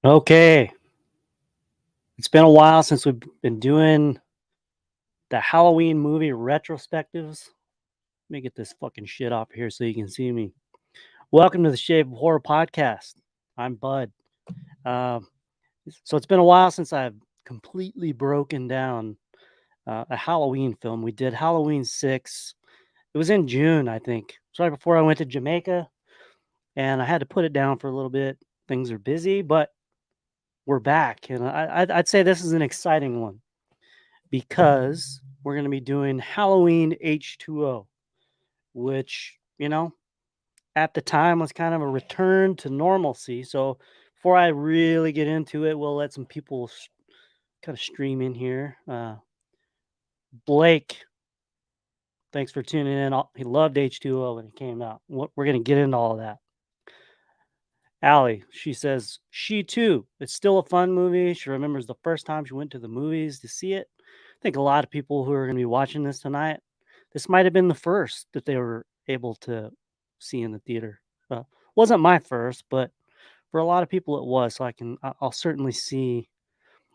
Okay, it's been a while since we've been doing the Halloween movie retrospectives. Let me get this fucking shit off here so you can see me. Welcome to the Shape of Horror podcast. I'm Bud. Um, so it's been a while since I've completely broken down a Halloween film. We did Halloween 6. It was in June, I think. It's right before I went to Jamaica, and I had to put it down for a little bit. Things are busy, but we're back, and I'd say this is an exciting one, because we're going to be doing Halloween H20, which, at the time was kind of a return to normalcy. So before I really get into it, we'll let some people kind of stream in here. Blake, thanks for tuning in. He loved H20 when it came out. We're going to get into all of that. Allie, she says she too. It's still a fun movie. She remembers the first time she went to the movies to see it. I think a lot of people who are going to be watching this tonight, this might have been the first that they were able to see in the theater. Wasn't my first, but for a lot of people it was. So I'll certainly see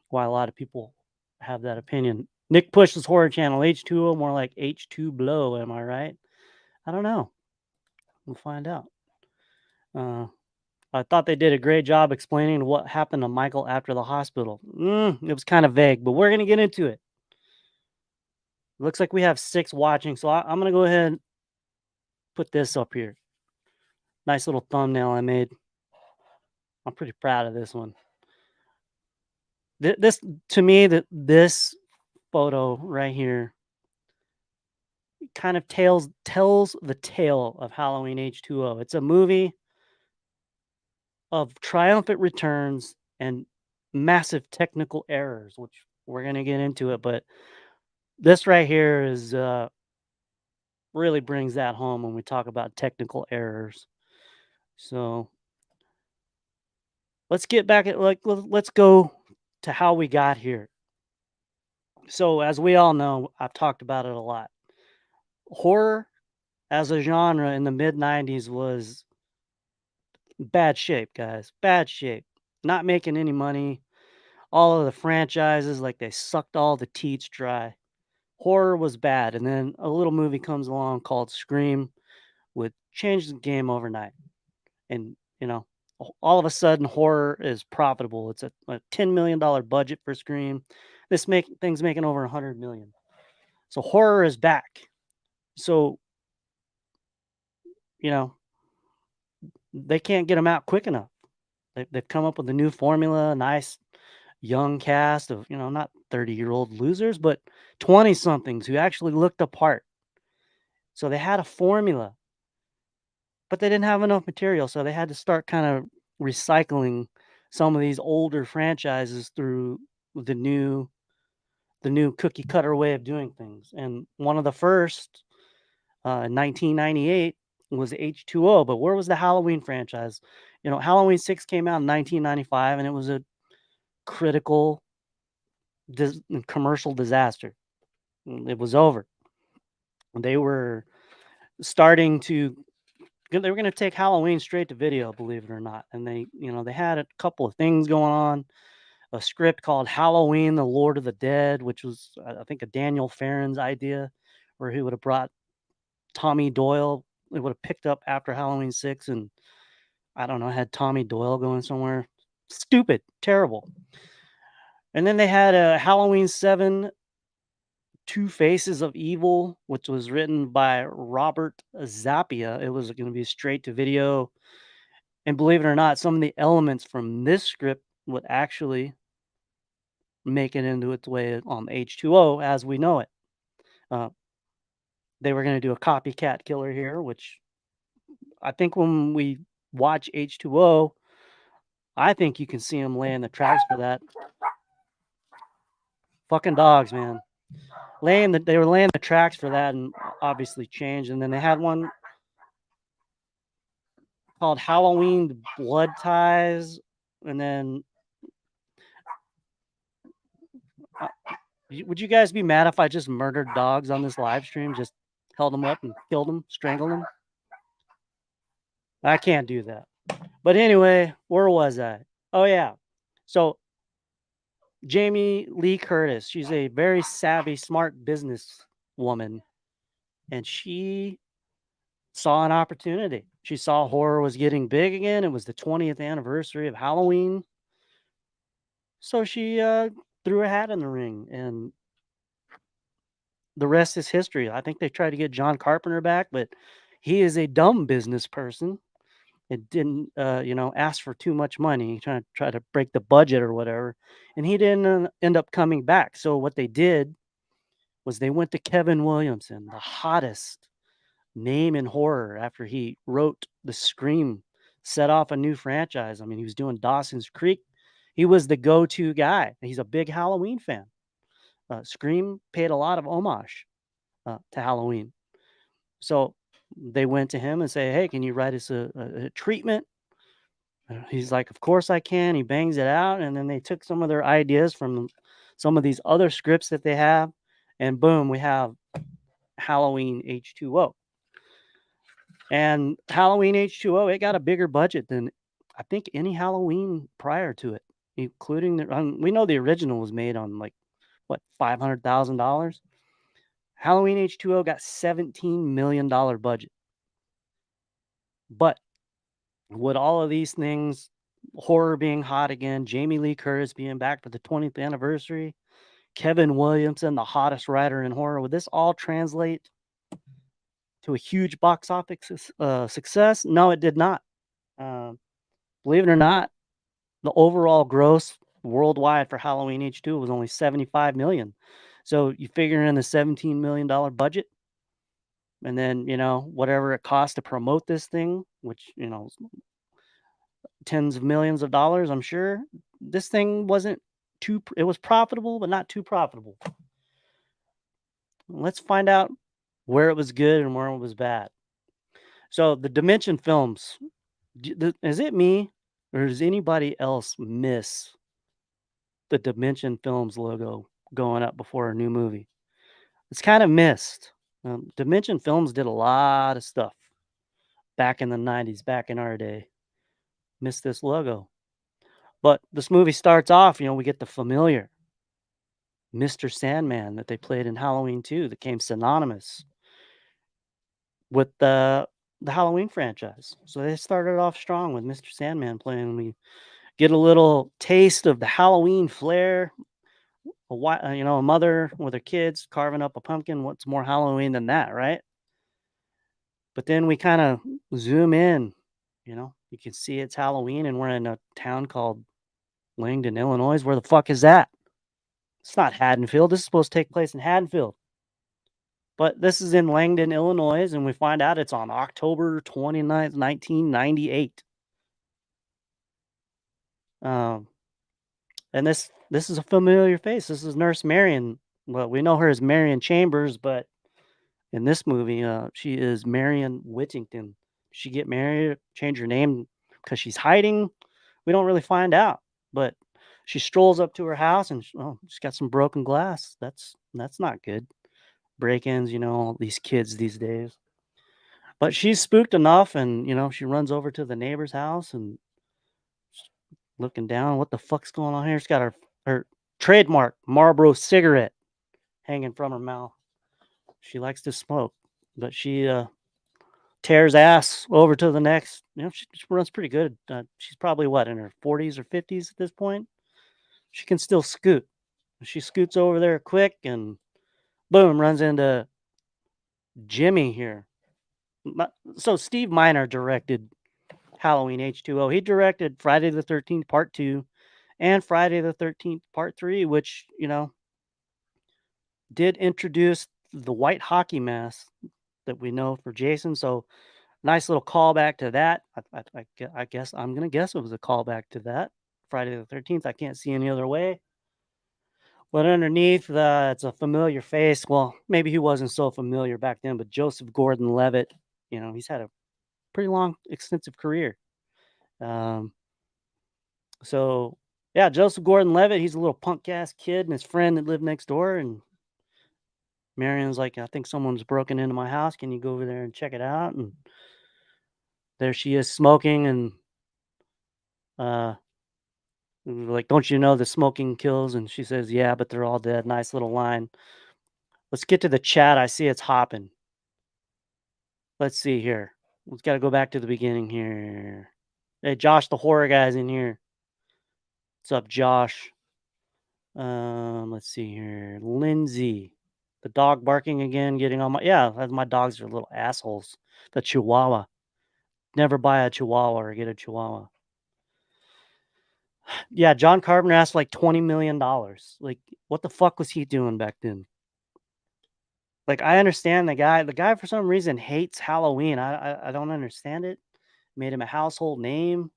why a lot of people have that opinion. Nick Push's horror channel, H2O, more like H2 Blow. Am I right? I don't know. We'll find out. Uh, I thought they did a great job explaining what happened to Michael after the hospital. It was kind of vague, but we're going to get into it. Looks like we have 6 watching, so I'm going to go ahead and put this up here. Nice little thumbnail I made. I'm pretty proud of this one. This to me, this photo right here kind of tells the tale of Halloween H2O. It's a movie of triumphant returns and massive technical errors, which we're going to get into it, but this right here is really brings that home when we talk about technical errors. So let's get back at let's go to how we got here. So as we all know, I've talked about it a lot. Horror as a genre in the mid 90s was bad shape, guys. Bad shape. Not making any money. All of the franchises, like, they sucked all the teats dry. Horror was bad. And then a little movie comes along called Scream, would change the game overnight. And, all of a sudden horror is profitable. It's a $10 million budget for Scream. Thing's making over 100 million. So horror is back. So, you know, they can't get them out quick enough. They've come up with a new formula, nice young cast of, not 30-year-old losers, but 20 somethings who actually looked the part. So they had a formula, but they didn't have enough material. So they had to start kind of recycling some of these older franchises through the new cookie cutter way of doing things. And one of the first, in 1998, was H2O. But where was the Halloween franchise? Halloween 6 came out in 1995, and it was a critical commercial disaster. It was over. They were starting to they were going to take Halloween straight to video, believe it or not. And they had a couple of things going on. A script called Halloween, the Lord of the Dead, which was, I think, a Daniel Farron's idea, where he would have brought Tommy Doyle. It would have picked up after Halloween 6, and I don't know, had Tommy Doyle going somewhere. Stupid, terrible. And then they had a Halloween 7, Two Faces of Evil, which was written by Robert Zappia. It was going to be straight to video. And believe it or not, some of the elements from this script would actually make it into its way on H2O as we know it. Uh, they were going to do a copycat killer here, which I think when we watch H2O, I think you can see them laying the tracks for that. Fucking dogs, man. They were laying the tracks for that, and obviously changed. And then they had one called Halloween Blood Ties, and then would you guys be mad if I just murdered dogs on this live stream? Just held them up and killed them, strangled them? I can't do that. But anyway, where was I? Oh yeah. So Jamie Lee Curtis, she's a very savvy, smart business woman, and she saw an opportunity. She saw horror was getting big again. It was the 20th anniversary of Halloween. So she threw a hat in the ring, and the rest is history. I think they tried to get John Carpenter back, but he is a dumb business person. It didn't, ask for too much money, try to break the budget or whatever, and he didn't end up coming back. So what they did was they went to Kevin Williamson, the hottest name in horror after he wrote The Scream, set off a new franchise. I mean, he was doing Dawson's Creek. He was the go-to guy. He's a big Halloween fan. Scream paid a lot of homage to Halloween. So they went to him and say, "Hey, can you write us a treatment?" He's like, "Of course I can." He bangs it out, and then they took some of their ideas from some of these other scripts that they have, and boom, we have Halloween H2O. And Halloween H2O, it got a bigger budget than I think any Halloween prior to it, including we know the original was made on like what, $500,000. Halloween H2O got $17 million budget. But with all of these things, horror being hot again, Jamie Lee Curtis being back for the 20th anniversary, Kevin Williamson, the hottest writer in horror, would this all translate to a huge box office success? No, it did not. Um, Believe it or not, the overall gross worldwide for Halloween H2 was only 75 million. So you figure in the $17 million budget, and then whatever it costs to promote this thing, which tens of millions of dollars, I'm sure. This thing wasn't too. It was profitable, but not too profitable. Let's find out where it was good and where it was bad. So the Dimension Films. Is it me, or does anybody else miss the Dimension Films logo going up before a new movie? It's kind of missed. Dimension Films did a lot of stuff back in the 90s, back in our day. Missed this logo. But this movie starts off, we get the familiar Mr. Sandman that they played in Halloween 2 that came synonymous with the Halloween franchise. So they started off strong with Mr. Sandman playing. We get a little taste of the Halloween flair. A mother with her kids carving up a pumpkin. What's more Halloween than that, right? But then we kind of zoom in. You can see it's Halloween, and we're in a town called Langdon, Illinois. Where the fuck is that? It's not Haddonfield. This is supposed to take place in Haddonfield. But this is in Langdon, Illinois, and we find out it's on October 29th, 1998. Um, and this is a familiar face. This is Nurse Marion. Well, we know her as Marion Chambers, but in this movie, she is Marion Whittington. She get married, change her name because she's hiding. We don't really find out, but she strolls up to her house and she's got some broken glass. That's not good. Break-ins, all these kids these days. But she's spooked enough, and she runs over to the neighbor's house and looking down. What the fuck's going on here? She's got her trademark Marlboro cigarette hanging from her mouth. She likes to smoke, but she tears ass over to the next. She runs pretty good. She's probably what, in her 40s or 50s at this point. She can still scoot. She scoots over there quick and boom, runs into Jimmy here. So Steve Miner directed Halloween H2O. He directed Friday the 13th Part 2 and Friday the 13th Part 3, which, did introduce the white hockey mask that we know for Jason. So nice little callback to that. I guess I'm going to guess it was a callback to that. Friday the 13th. I can't see any other way. But underneath, it's a familiar face. Well, maybe he wasn't so familiar back then, but Joseph Gordon-Levitt, he's had a pretty long, extensive career. So yeah, Joseph Gordon-Levitt, he's a little punk ass kid and his friend that lived next door. And Marion's like, I think someone's broken into my house. Can you go over there and check it out? And there she is smoking, and Like, don't you know the smoking kills? And she says, yeah, but they're all dead. Nice little line. Let's get to the chat. I see it's hopping. Let's see here. Let's got to go back to the beginning here. Hey, Josh, the horror guy's in here. What's up, Josh? Let's see here. Lindsay, the dog barking again, getting on my my dogs are little assholes. The Chihuahua. Never buy a Chihuahua or get a Chihuahua. Yeah, John Carpenter asked like $20 million. Like, what the fuck was he doing back then? Like, I understand the guy. The guy for some reason hates Halloween. I don't understand it. Made him a household name.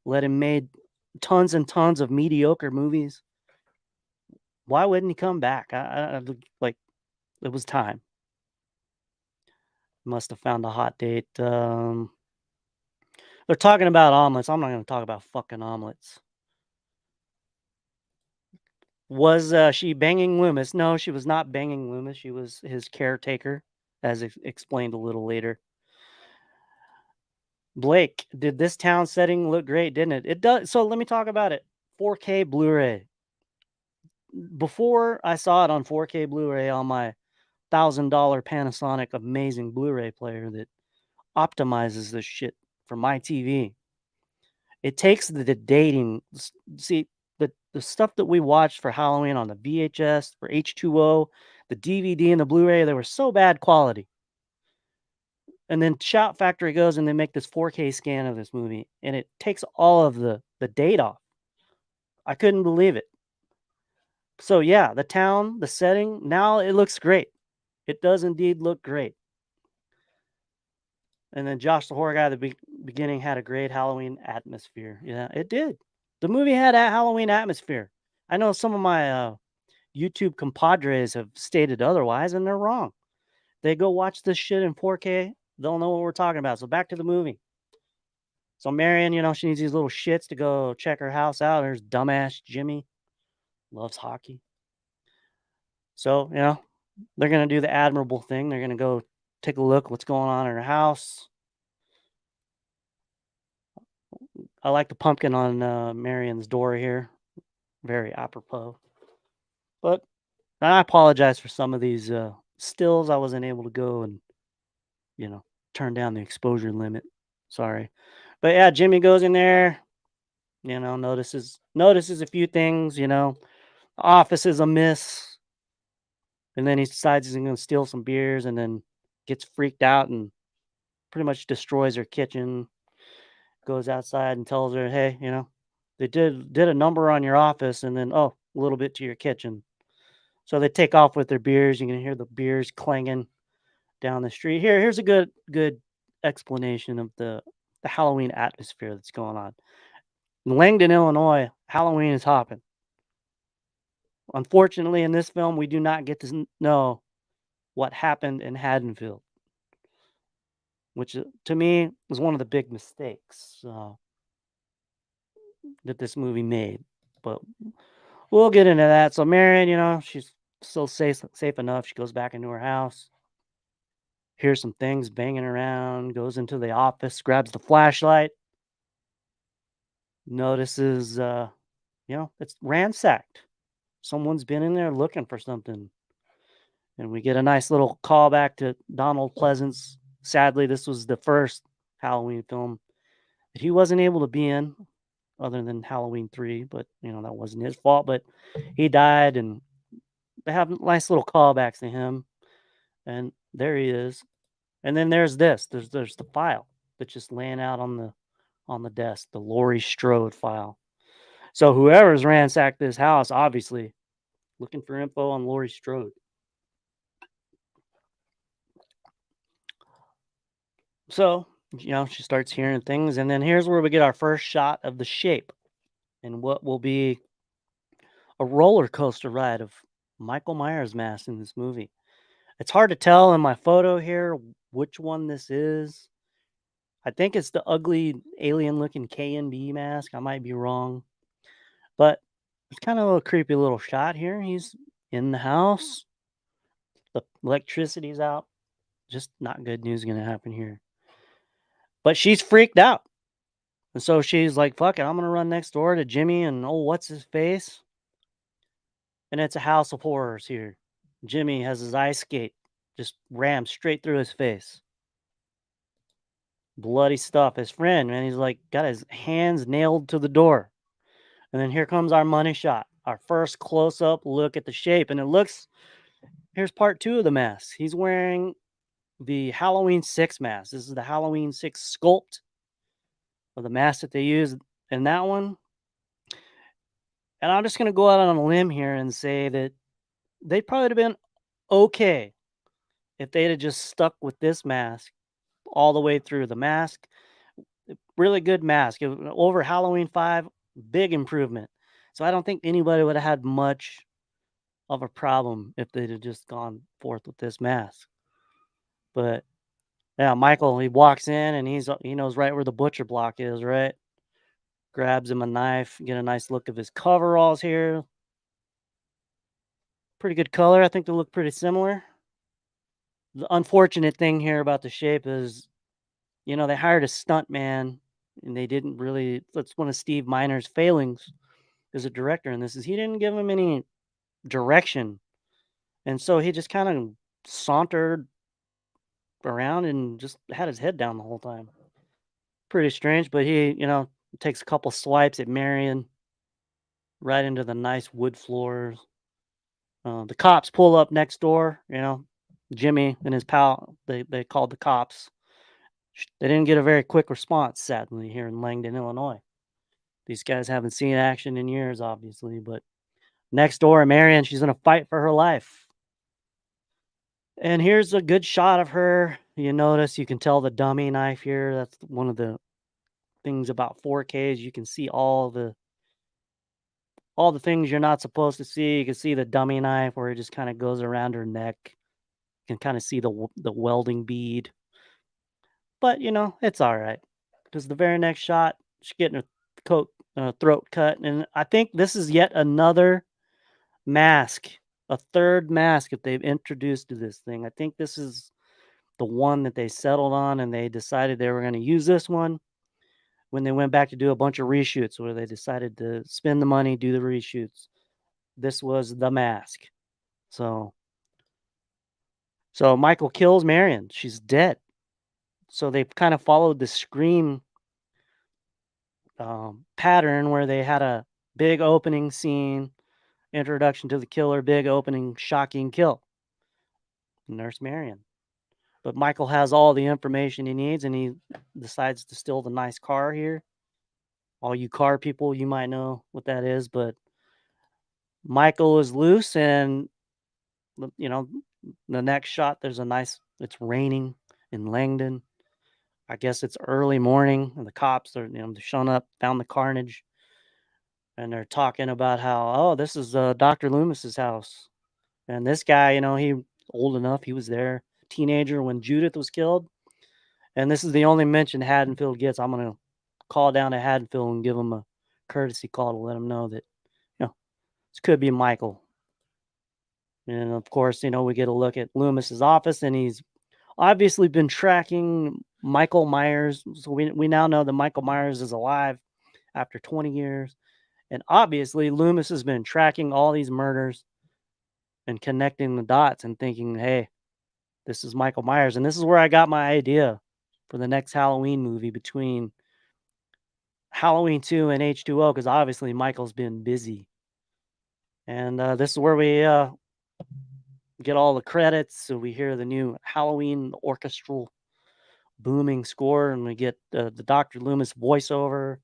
Let him made tons and tons of mediocre movies. Why wouldn't he come back? Like, it was time. Must have found a hot date. They're talking about omelets. I'm not going to talk about fucking omelets. Was she banging Loomis? No, she was not banging Loomis. She was his caretaker, as explained a little later. Blake, did this town setting look great, didn't it? It does. So let me talk about it. 4K Blu-ray. Before I saw it on 4K Blu-ray on my $1,000 Panasonic amazing Blu-ray player that optimizes this shit for my TV. It takes the dating. See, the stuff that we watched for Halloween on the VHS, for H20, the DVD and the Blu-ray, they were so bad quality. And then Shout Factory goes and they make this 4K scan of this movie, and it takes all of the date off. I couldn't believe it. So yeah, the town, the setting, now it looks great. It does indeed look great. And then Josh the horror guy at the beginning had a great Halloween atmosphere. Yeah, it did. The movie had a Halloween atmosphere. I know some of my YouTube compadres have stated otherwise, and they're wrong. They go watch this shit in 4K, they'll know what we're talking about. So back to the movie. So Marion, she needs these little shits to go check her house out. There's dumbass Jimmy, loves hockey. So, they're going to do the admirable thing. They're going to go take a look what's going on in her house. I like the pumpkin on Marion's door here. Very apropos. But I apologize for some of these stills. I wasn't able to go and, turn down the exposure limit. Sorry. But yeah, Jimmy goes in there, notices a few things, the office is a miss. And then he decides he's going to steal some beers and then gets freaked out and pretty much destroys her kitchen. Goes outside and tells her, "Hey, they did a number on your office and then a little bit to your kitchen." So they take off with their beers. You can hear the beers clanging down the street. Here's a good explanation of the Halloween atmosphere that's going on. In Langdon, Illinois, Halloween is hopping. Unfortunately, in this film, we do not get to know what happened in Haddonfield, which to me was one of the big mistakes that this movie made. But we'll get into that. So Marion, she's still safe enough. She goes back into her house, hears some things banging around, goes into the office, grabs the flashlight, notices, it's ransacked. Someone's been in there looking for something. And we get a nice little callback to Donald Pleasance. Sadly, this was the first Halloween film that he wasn't able to be in, other than Halloween 3, but, that wasn't his fault. But he died, and they have nice little callbacks to him. And there he is. And then there's this. There's the file that's just laying out on the desk, the Laurie Strode file. So whoever's ransacked this house, obviously looking for info on Laurie Strode. So, she starts hearing things, and then here's where we get our first shot of the shape and what will be a roller coaster ride of Michael Myers' mask in this movie. It's hard to tell in my photo here which one this is. I think it's the ugly alien-looking K&B mask. I might be wrong. But it's kind of a creepy little shot here. He's in the house. The electricity's out. Just not good news going to happen here. But she's freaked out. And so she's like, fuck it, I'm gonna run next door to Jimmy and oh, what's his face? And it's a house of horrors here. Jimmy has his ice skate just rammed straight through his face. Bloody stuff. His friend, man, he's like got his hands nailed to the door. And then here comes our money shot. Our first close up look at the shape. And it looks, here's part two of the mask. He's wearing the Halloween 6 mask. This is the Halloween 6 sculpt of the mask that they use in that one. And I'm just going to go out on a limb here and say that they probably would have been okay if they'd have just stuck with this mask all the way through. The mask, really good mask. Over Halloween 5, big improvement. So I don't think anybody would have had much of a problem if they'd have just gone forth with this mask. But yeah, Michael, he walks in and he knows right where the butcher block is, right? Grabs him a knife, get a nice look of his coveralls here. Pretty good color. I think they look pretty similar. The unfortunate thing here about the shape is, they hired a stunt man and they didn't really, that's one of Steve Miner's failings as a director in this is he didn't give him any direction. And so he just kind of sauntered around and just had his head down the whole time. Pretty strange, but he, takes a couple swipes at Marion right into the nice wood floors. The cops pull up next door, Jimmy and his pal, they called the cops. They didn't get a very quick response, sadly, here in Langdon, Illinois. These guys haven't seen action in years, obviously, but next door, Marion, she's in a fight for her life. And here's a good shot of her. You notice, you can tell the dummy knife here. That's one of the things about 4Ks. You can see all the things you're not supposed to see. You can see the dummy knife where it just kind of goes around her neck. You can kind of see the welding bead. But, it's all right. Because the very next shot, she's getting her throat cut. And I think this is yet another mask, a third mask that they've introduced to this thing. I think this is the one that they settled on and they decided they were going to use this one when they went back to do a bunch of reshoots where they decided to spend the money, do the reshoots. This was the mask. So Michael kills Marion. She's dead. So they kind of followed the Scream pattern where they had a big opening scene, introduction to the killer, big opening, shocking kill. Nurse Marion. But Michael has all the information he needs and he decides to steal the nice car here. All you car people, you might know what that is, but Michael is loose and, the next shot, it's raining in Langdon. I guess it's early morning and the cops are, they're showing up, found the carnage. And they're talking about how, oh, this is Dr. Loomis's house. And this guy, he old enough, he was there, teenager when Judith was killed. And this is the only mention Haddonfield gets. I'm going to call down to Haddonfield and give him a courtesy call to let him know that, this could be Michael. And of course, we get a look at Loomis's office and he's obviously been tracking Michael Myers. So we now know that Michael Myers is alive after 20 years. And obviously, Loomis has been tracking all these murders and connecting the dots and thinking, hey, this is Michael Myers. And this is where I got my idea for the next Halloween movie between Halloween 2 and H20, because obviously Michael's been busy. And this is where we get all the credits. So we hear the new Halloween orchestral booming score, and we get the Dr. Loomis voiceover.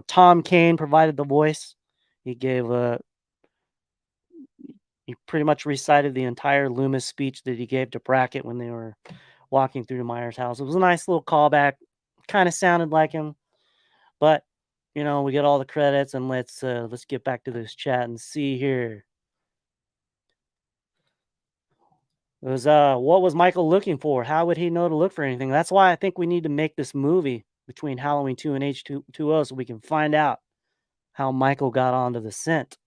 Tom Kane provided the voice. He pretty much recited the entire Loomis speech that he gave to Brackett when they were walking through Myers' house. It was a nice little callback. Kind of sounded like him, but we get all the credits, and let's get back to this chat and see here. It was what was Michael looking for? How would he know to look for anything? That's why I think we need to make this movie between Halloween 2 and H20 so we can find out how Michael got onto the scent.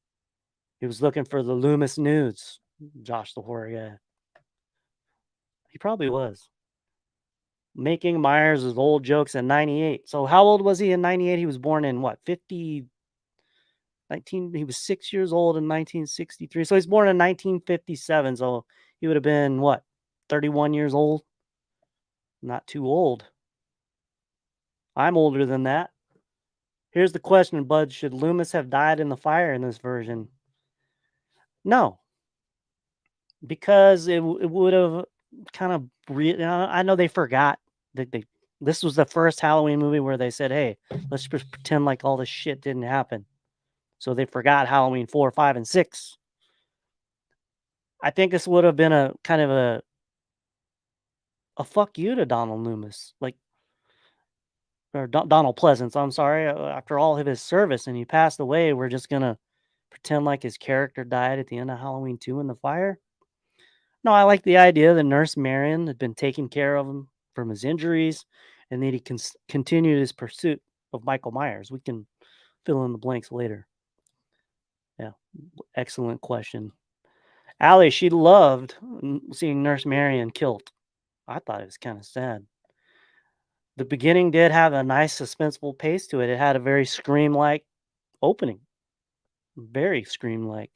He was looking for the Loomis nudes, Josh the horror guy. He probably was. making Myers' old jokes in 98. So how old was he in 98? He was born in what, 50, 19, he was 6 years old in 1963. So he's born in 1957. So he would have been what, 31 years old? Not too old. I'm older than that. Here's the question, Bud. Should Loomis have died in the fire in this version? No, because it would have kind of I know they forgot that they this was the first Halloween movie where they said, "Hey, let's just pretend like all this shit didn't happen." So they forgot Halloween 4, 5, and 6. I think this would have been a kind of a fuck you to Donald Loomis, like or Donald Pleasance. I'm sorry. After all of his service and he passed away, we're just gonna pretend like his character died at the end of Halloween 2 in the fire. No, I like the idea that Nurse Marion had been taking care of him from his injuries and that he continued his pursuit of Michael Myers. We can fill in the blanks later. Yeah, excellent question. Allie, she loved seeing Nurse Marion killed. I thought it was kind of sad. The beginning did have a nice suspenseful pace to it. It had a very Scream-like opening, very Scream-like.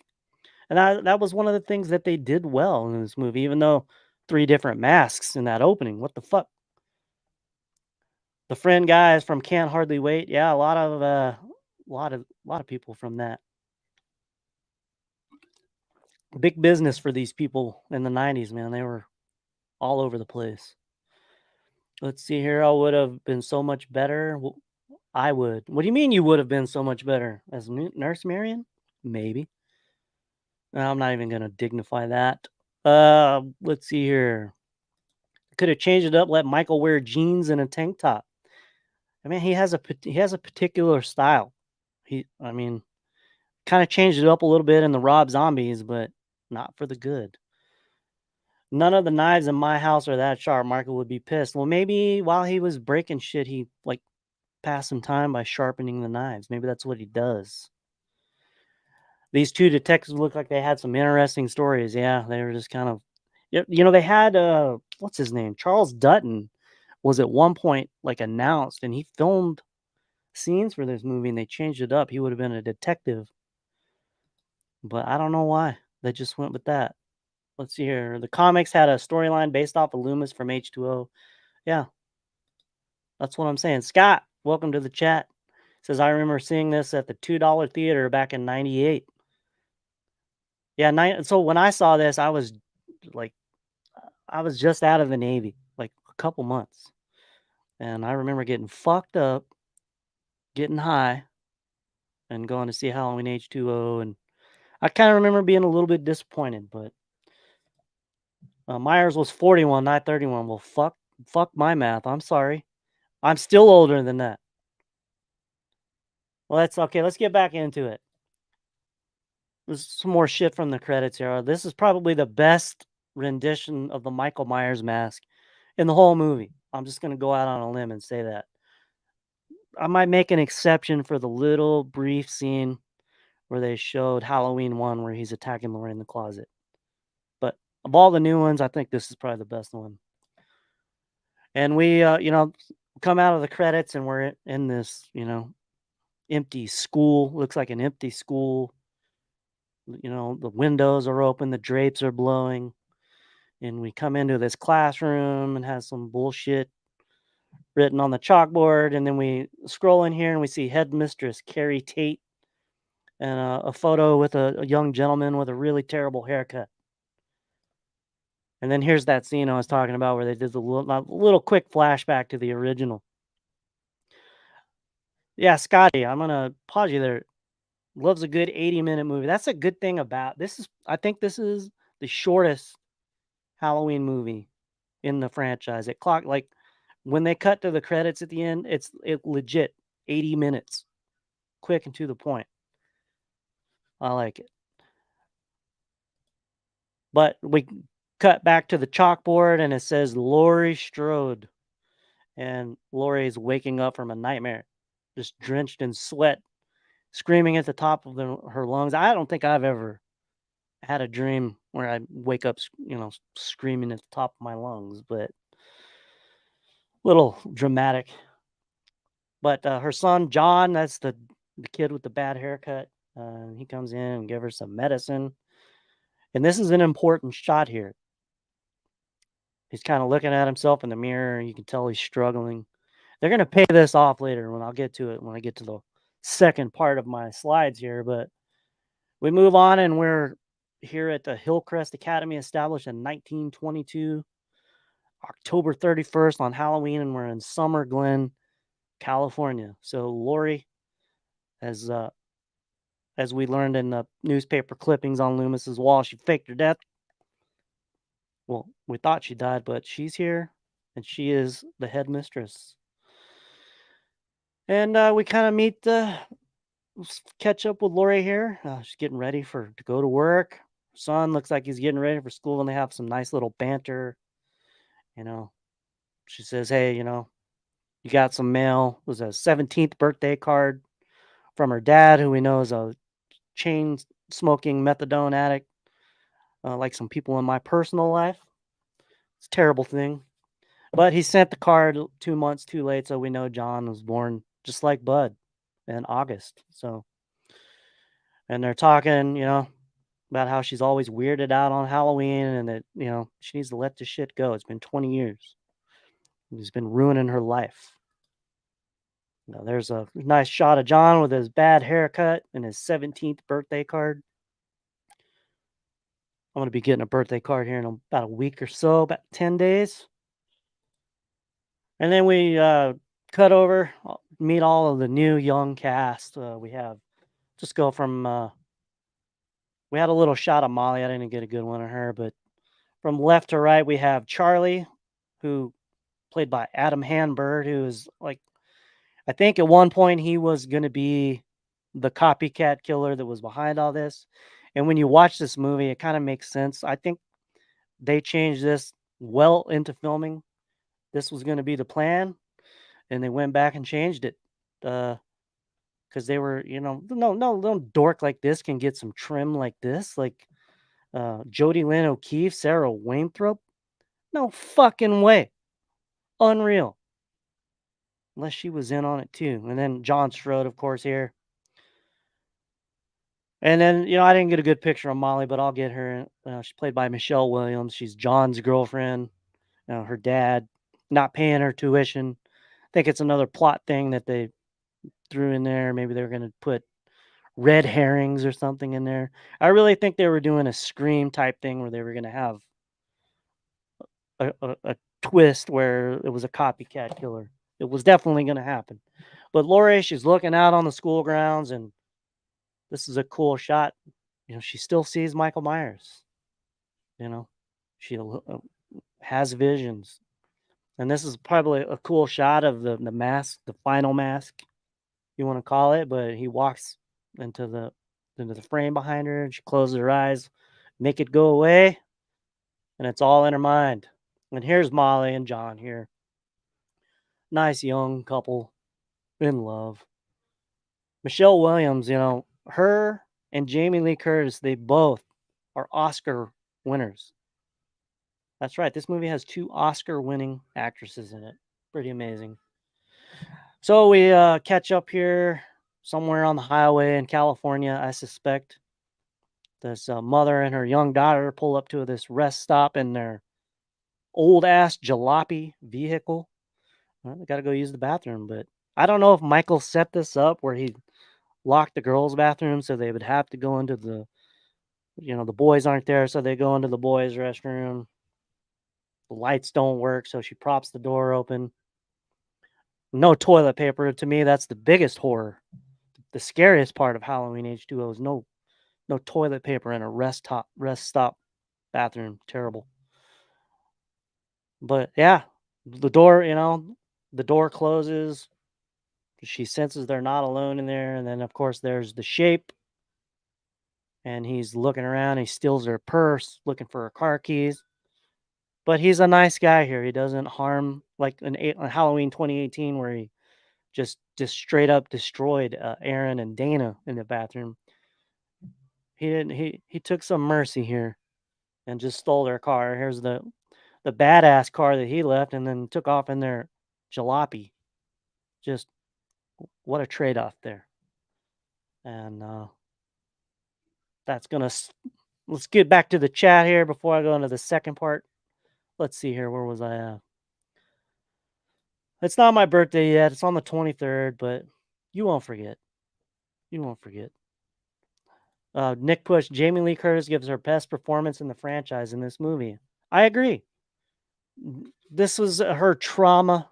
And that was one of the things that they did well in this movie, even though 3 different masks in that opening. What the fuck? The friend guys from Can't Hardly Wait. Yeah, a lot of people from that. Big business for these people in the 90s, man. They were all over the place. Let's see here. I would have been so much better. I would. What do you mean you would have been so much better as Nurse Marion? Maybe. I'm not even gonna dignify that. Let's see here. Could have changed it up. Let Michael wear jeans and a tank top. I mean, he has a particular style. I mean, kind of changed it up a little bit in the Rob Zombies, but not for the good. None of the knives in my house are that sharp. Michael would be pissed. Well, maybe while he was breaking shit, he like passed some time by sharpening the knives. Maybe that's what he does. These 2 detectives look like they had some interesting stories. Yeah, they were just kind of, they had what's his name? Charles Dutton was at one point like announced, and he filmed scenes for this movie, and they changed it up. He would have been a detective, but I don't know why they just went with that. Let's see here. The comics had a storyline based off of Loomis from H20. Yeah, that's what I'm saying. Scott, welcome to the chat. Says I remember seeing this at the $2 theater back in '98. Yeah, so when I saw this, like I was just out of the Navy, like a couple months. And I remember getting fucked up, getting high, and going to see Halloween H20. And I kind of remember being a little bit disappointed, but Myers was 41, not 31. Well, fuck my math. I'm sorry. I'm still older than that. Well, that's okay. Let's get back into it. There's some more shit from the credits here. This is probably the best rendition of the Michael Myers mask in the whole movie. I'm just going to go out on a limb and say that. I might make an exception for the little brief scene where they showed Halloween 1 where he's attacking Laurie in the closet. But of all the new ones, I think this is probably the best one. And we, come out of the credits and we're in this, empty school. Looks like an empty school. The windows are open, the drapes are blowing. And we come into this classroom and has some bullshit written on the chalkboard. And then we scroll in here and we see headmistress Carrie Tate and a photo with a young gentleman with a really terrible haircut. And then here's that scene I was talking about where they did the little quick flashback to the original. Yeah, Scotty, I'm gonna pause you there. Loves a good 80-minute movie. That's a good thing about this. I think this is the shortest Halloween movie in the franchise. It clocked like when they cut to the credits at the end. It legit 80 minutes, quick and to the point. I like it. But we cut back to the chalkboard and it says Laurie Strode. And Laurie's waking up from a nightmare, just drenched in sweat, screaming at the top of her lungs. I don't think I've ever had a dream where I wake up, screaming at the top of my lungs. But little dramatic. But her son John, that's the kid with the bad haircut. He comes in and give her some medicine. And this is an important shot here. He's kind of looking at himself in the mirror. You can tell he's struggling. They're gonna pay this off later when I'll get to it when I get to the second part of my slides here. But we move on, and we're here at the Hillcrest Academy, established in 1922, October 31st on Halloween, and we're in Summer Glen, California. So Lori, as as we learned in the newspaper clippings on Loomis's wall, she faked her death. Well, we thought she died, but she's here, and she is the headmistress. And we kind of meet catch up with Lori here. She's getting ready to go to work. Her son looks like he's getting ready for school, and they have some nice little banter. You know, she says, "Hey, you got some mail." It was a 17th birthday card from her dad, who we know is a chain smoking methadone addict, like some people in my personal life. It's a terrible thing. But he sent the card 2 months too late, so we know John was born just like Bud in August. So, and they're talking, about how she's always weirded out on Halloween and that, she needs to let this shit go. It's been 20 years. He's been ruining her life. Now, there's a nice shot of John with his bad haircut and his 17th birthday card. I'm going to be getting a birthday card here in about a week or so, about 10 days. And then we cut over, meet all of the new young cast. We have just go from, we had a little shot of Molly. I didn't get a good one of her, but from left to right, we have Charlie, who played by Adam Hanbird, who is like, I think at one point he was going to be the copycat killer that was behind all this. And when you watch this movie, it kind of makes sense. I think they changed this well into filming. This was going to be the plan, and they went back and changed it. Because they were, no dork like this can get some trim like this. Like Jodie Lynn O'Keefe, Sarah Wainthrope. No fucking way. Unreal. Unless she was in on it too. And then John Strode, of course, here. And then, I didn't get a good picture of Molly, but I'll get her. She's played by Michelle Williams. She's John's girlfriend. Her dad not paying her tuition. I think it's another plot thing that they threw in there. Maybe they were going to put red herrings or something in there. I really think they were doing a Scream type thing where they were going to have a twist where it was a copycat killer. It was definitely going to happen. But Lori, she's looking out on the school grounds, and this is a cool shot. She still sees Michael Myers. She has visions. And this is probably a cool shot of the mask, the final mask, you want to call it. But he walks into the frame behind her, and she closes her eyes, make it go away, and it's all in her mind. And here's Molly and John here. Nice young couple in love. Michelle Williams, her and Jamie Lee Curtis, they both are Oscar winners. That's right. This movie has 2 Oscar winning actresses in it. Pretty amazing. So we catch up here somewhere on the highway in California, I suspect. This mother and her young daughter pull up to this rest stop in their old ass jalopy vehicle. Well, they got to go use the bathroom, but I don't know if Michael set this up where he locked the girls' bathroom so they would have to go into the boys aren't there, so they go into the boys' restroom. The lights don't work, so she props the door open. No toilet paper. To me, that's the biggest horror. The scariest part of Halloween H2O is no toilet paper in a rest stop bathroom. Terrible. But yeah, the door closes. She senses they're not alone in there, and then of course there's the shape, and he's looking around. He steals her purse, looking for her car keys. But he's a nice guy here. He doesn't harm like on Halloween 2018, where he just straight up destroyed Aaron and Dana in the bathroom. He didn't. He took some mercy here and just stole their car. Here's the badass car that he left, and then took off in there jalopy. Just what a trade-off there. And that's gonna. Let's get back to the chat here before I go into the second part. Let's see here. Where was I at? It's not my birthday yet. It's on the 23rd, but you won't forget. You won't forget. Nick Push, Jamie Lee Curtis gives her best performance in the franchise in this movie. I agree. This was her trauma,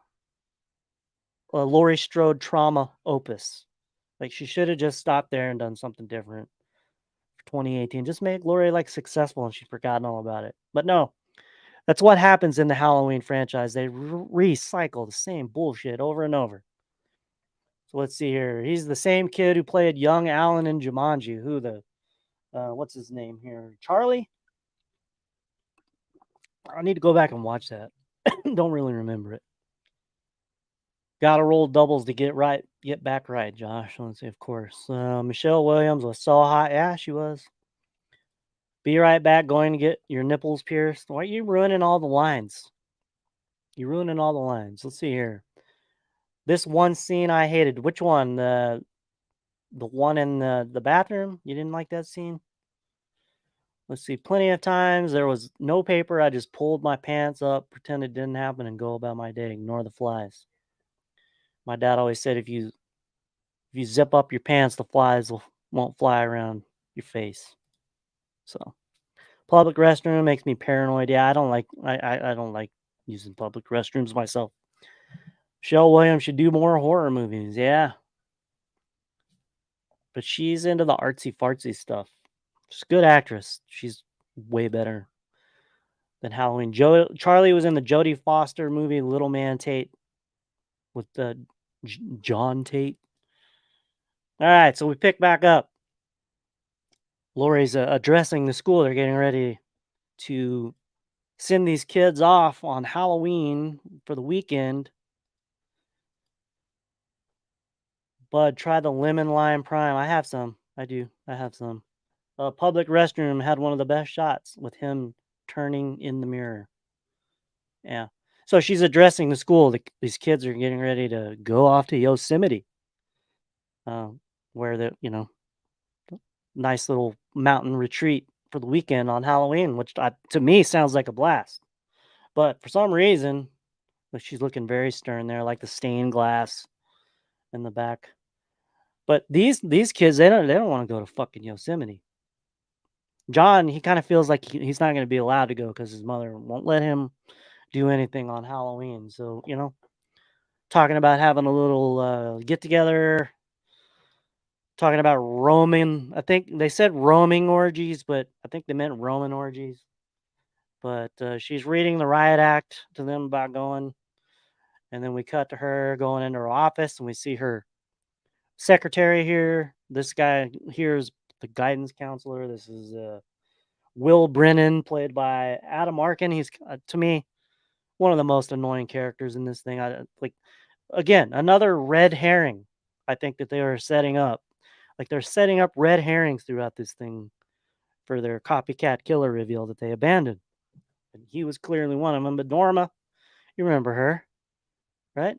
Laurie Strode trauma opus. Like she should have just stopped there and done something different for 2018. Just make Laurie like successful and she's forgotten all about it. But no, that's what happens in the Halloween franchise. They recycle the same bullshit over and over. So let's see here. He's the same kid who played young Alan in Jumanji. Who the what's his name here? Charlie? I need to go back and watch that. Don't really remember it. Gotta roll doubles to get back right, Josh. Let's see, of course. Michelle Williams was so hot. Yeah, she was. Be right back. Going to get your nipples pierced. Why are you ruining all the lines? You're ruining all the lines. Let's see here. This one scene I hated. Which one? The one in the bathroom? You didn't like that scene? Let's see. Plenty of times there was no paper. I just pulled my pants up, pretend it didn't happen, and go about my day. Ignore the flies. My dad always said if you zip up your pants, the flies won't fly around your face. So public restroom makes me paranoid. Yeah, I don't like using public restrooms myself. Michelle Williams should do more horror movies. Yeah. But she's into the artsy fartsy stuff. She's a good actress. She's way better than Halloween. Charlie was in the Jodie Foster movie Little Man Tate with the John Tate. All right, so we pick back up. Laurie's addressing the school. They're getting ready to send these kids off on Halloween for the weekend. Bud, try the lemon lime prime. I have some. I do. I have some. Public restroom had one of the best shots with him turning in the mirror. Yeah. So she's addressing the school. These kids are getting ready to go off to Yosemite, where nice little mountain retreat for the weekend on Halloween, which to me sounds like a blast. But for some reason, she's looking very stern there, like the stained glass in the back. But these kids, they don't want to go to fucking Yosemite. John, he kind of feels like he's not going to be allowed to go because his mother won't let him do anything on Halloween. So talking about having a little get together, talking about roaming. I think they said roaming orgies, but I think they meant Roman orgies. But she's reading the riot act to them about going. And then we cut to her going into her office and we see her secretary here. This guy here is the guidance counselor. This is Will Brennan, played by Adam Arkin. He's to me one of the most annoying characters in this thing. I like again another red herring. I think that they are setting up, like they're setting up red herrings throughout this thing for their copycat killer reveal that they abandoned. And he was clearly one of them. But Norma, you remember her, right?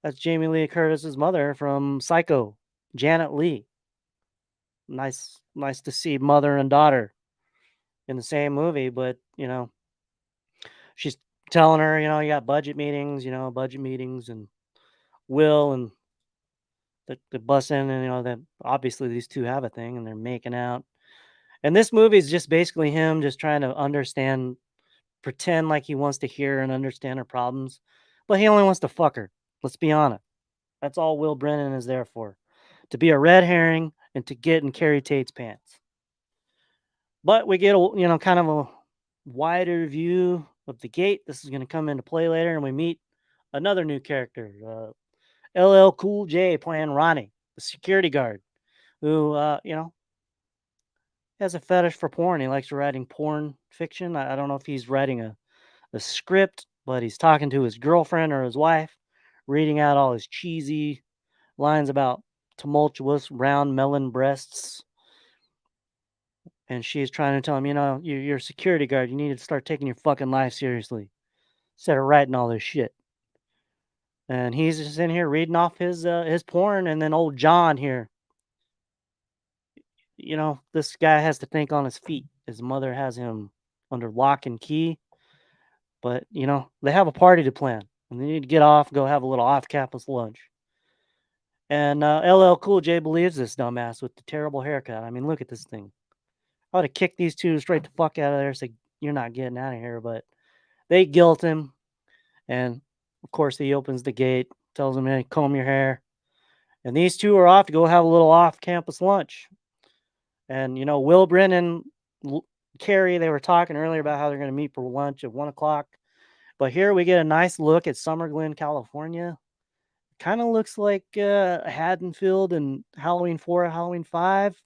That's Jamie Lee Curtis's mother from Psycho, Janet Leigh. Nice to see mother and daughter in the same movie, but she's telling her, you got budget meetings, and Will and the bus in, and that obviously these two have a thing and they're making out. And this movie is just basically him just trying to understand, pretend like he wants to hear and understand her problems, but he only wants to fuck her. Let's be honest. That's all Will Brennan is there for. To be a red herring and to get in Carrie Tate's pants. But we get a kind of a wider view of the gate. This is going to come into play later, and we meet another new character, LL Cool J playing Ronnie, the security guard, who has a fetish for porn. He likes writing porn fiction. I don't know if he's writing a script, but he's talking to his girlfriend or his wife, reading out all his cheesy lines about tumultuous round melon breasts. And she's trying to tell him, you're a security guard. You need to start taking your fucking life seriously instead of writing all this shit. and he's just in here reading off his porn, and then old John here, this guy has to think on his feet. His mother has him under lock and key, but they have a party to plan, and they need to get off, go have a little off-campus lunch. And LL Cool J believes this dumbass with the terrible haircut. I mean, look at this thing. I would have kicked these two straight the fuck out of there. Say you're not getting out of here, but they guilt him, and of course he opens the gate, tells him, "Hey, comb your hair." And these two are off to go have a little off-campus lunch. And Wilbrin and Carrie, they were talking earlier about how they're going to meet for lunch at 1 o'clock. But here we get a nice look at Summer Glen, California. Kind of looks like Haddonfield and Halloween 4, Halloween 5.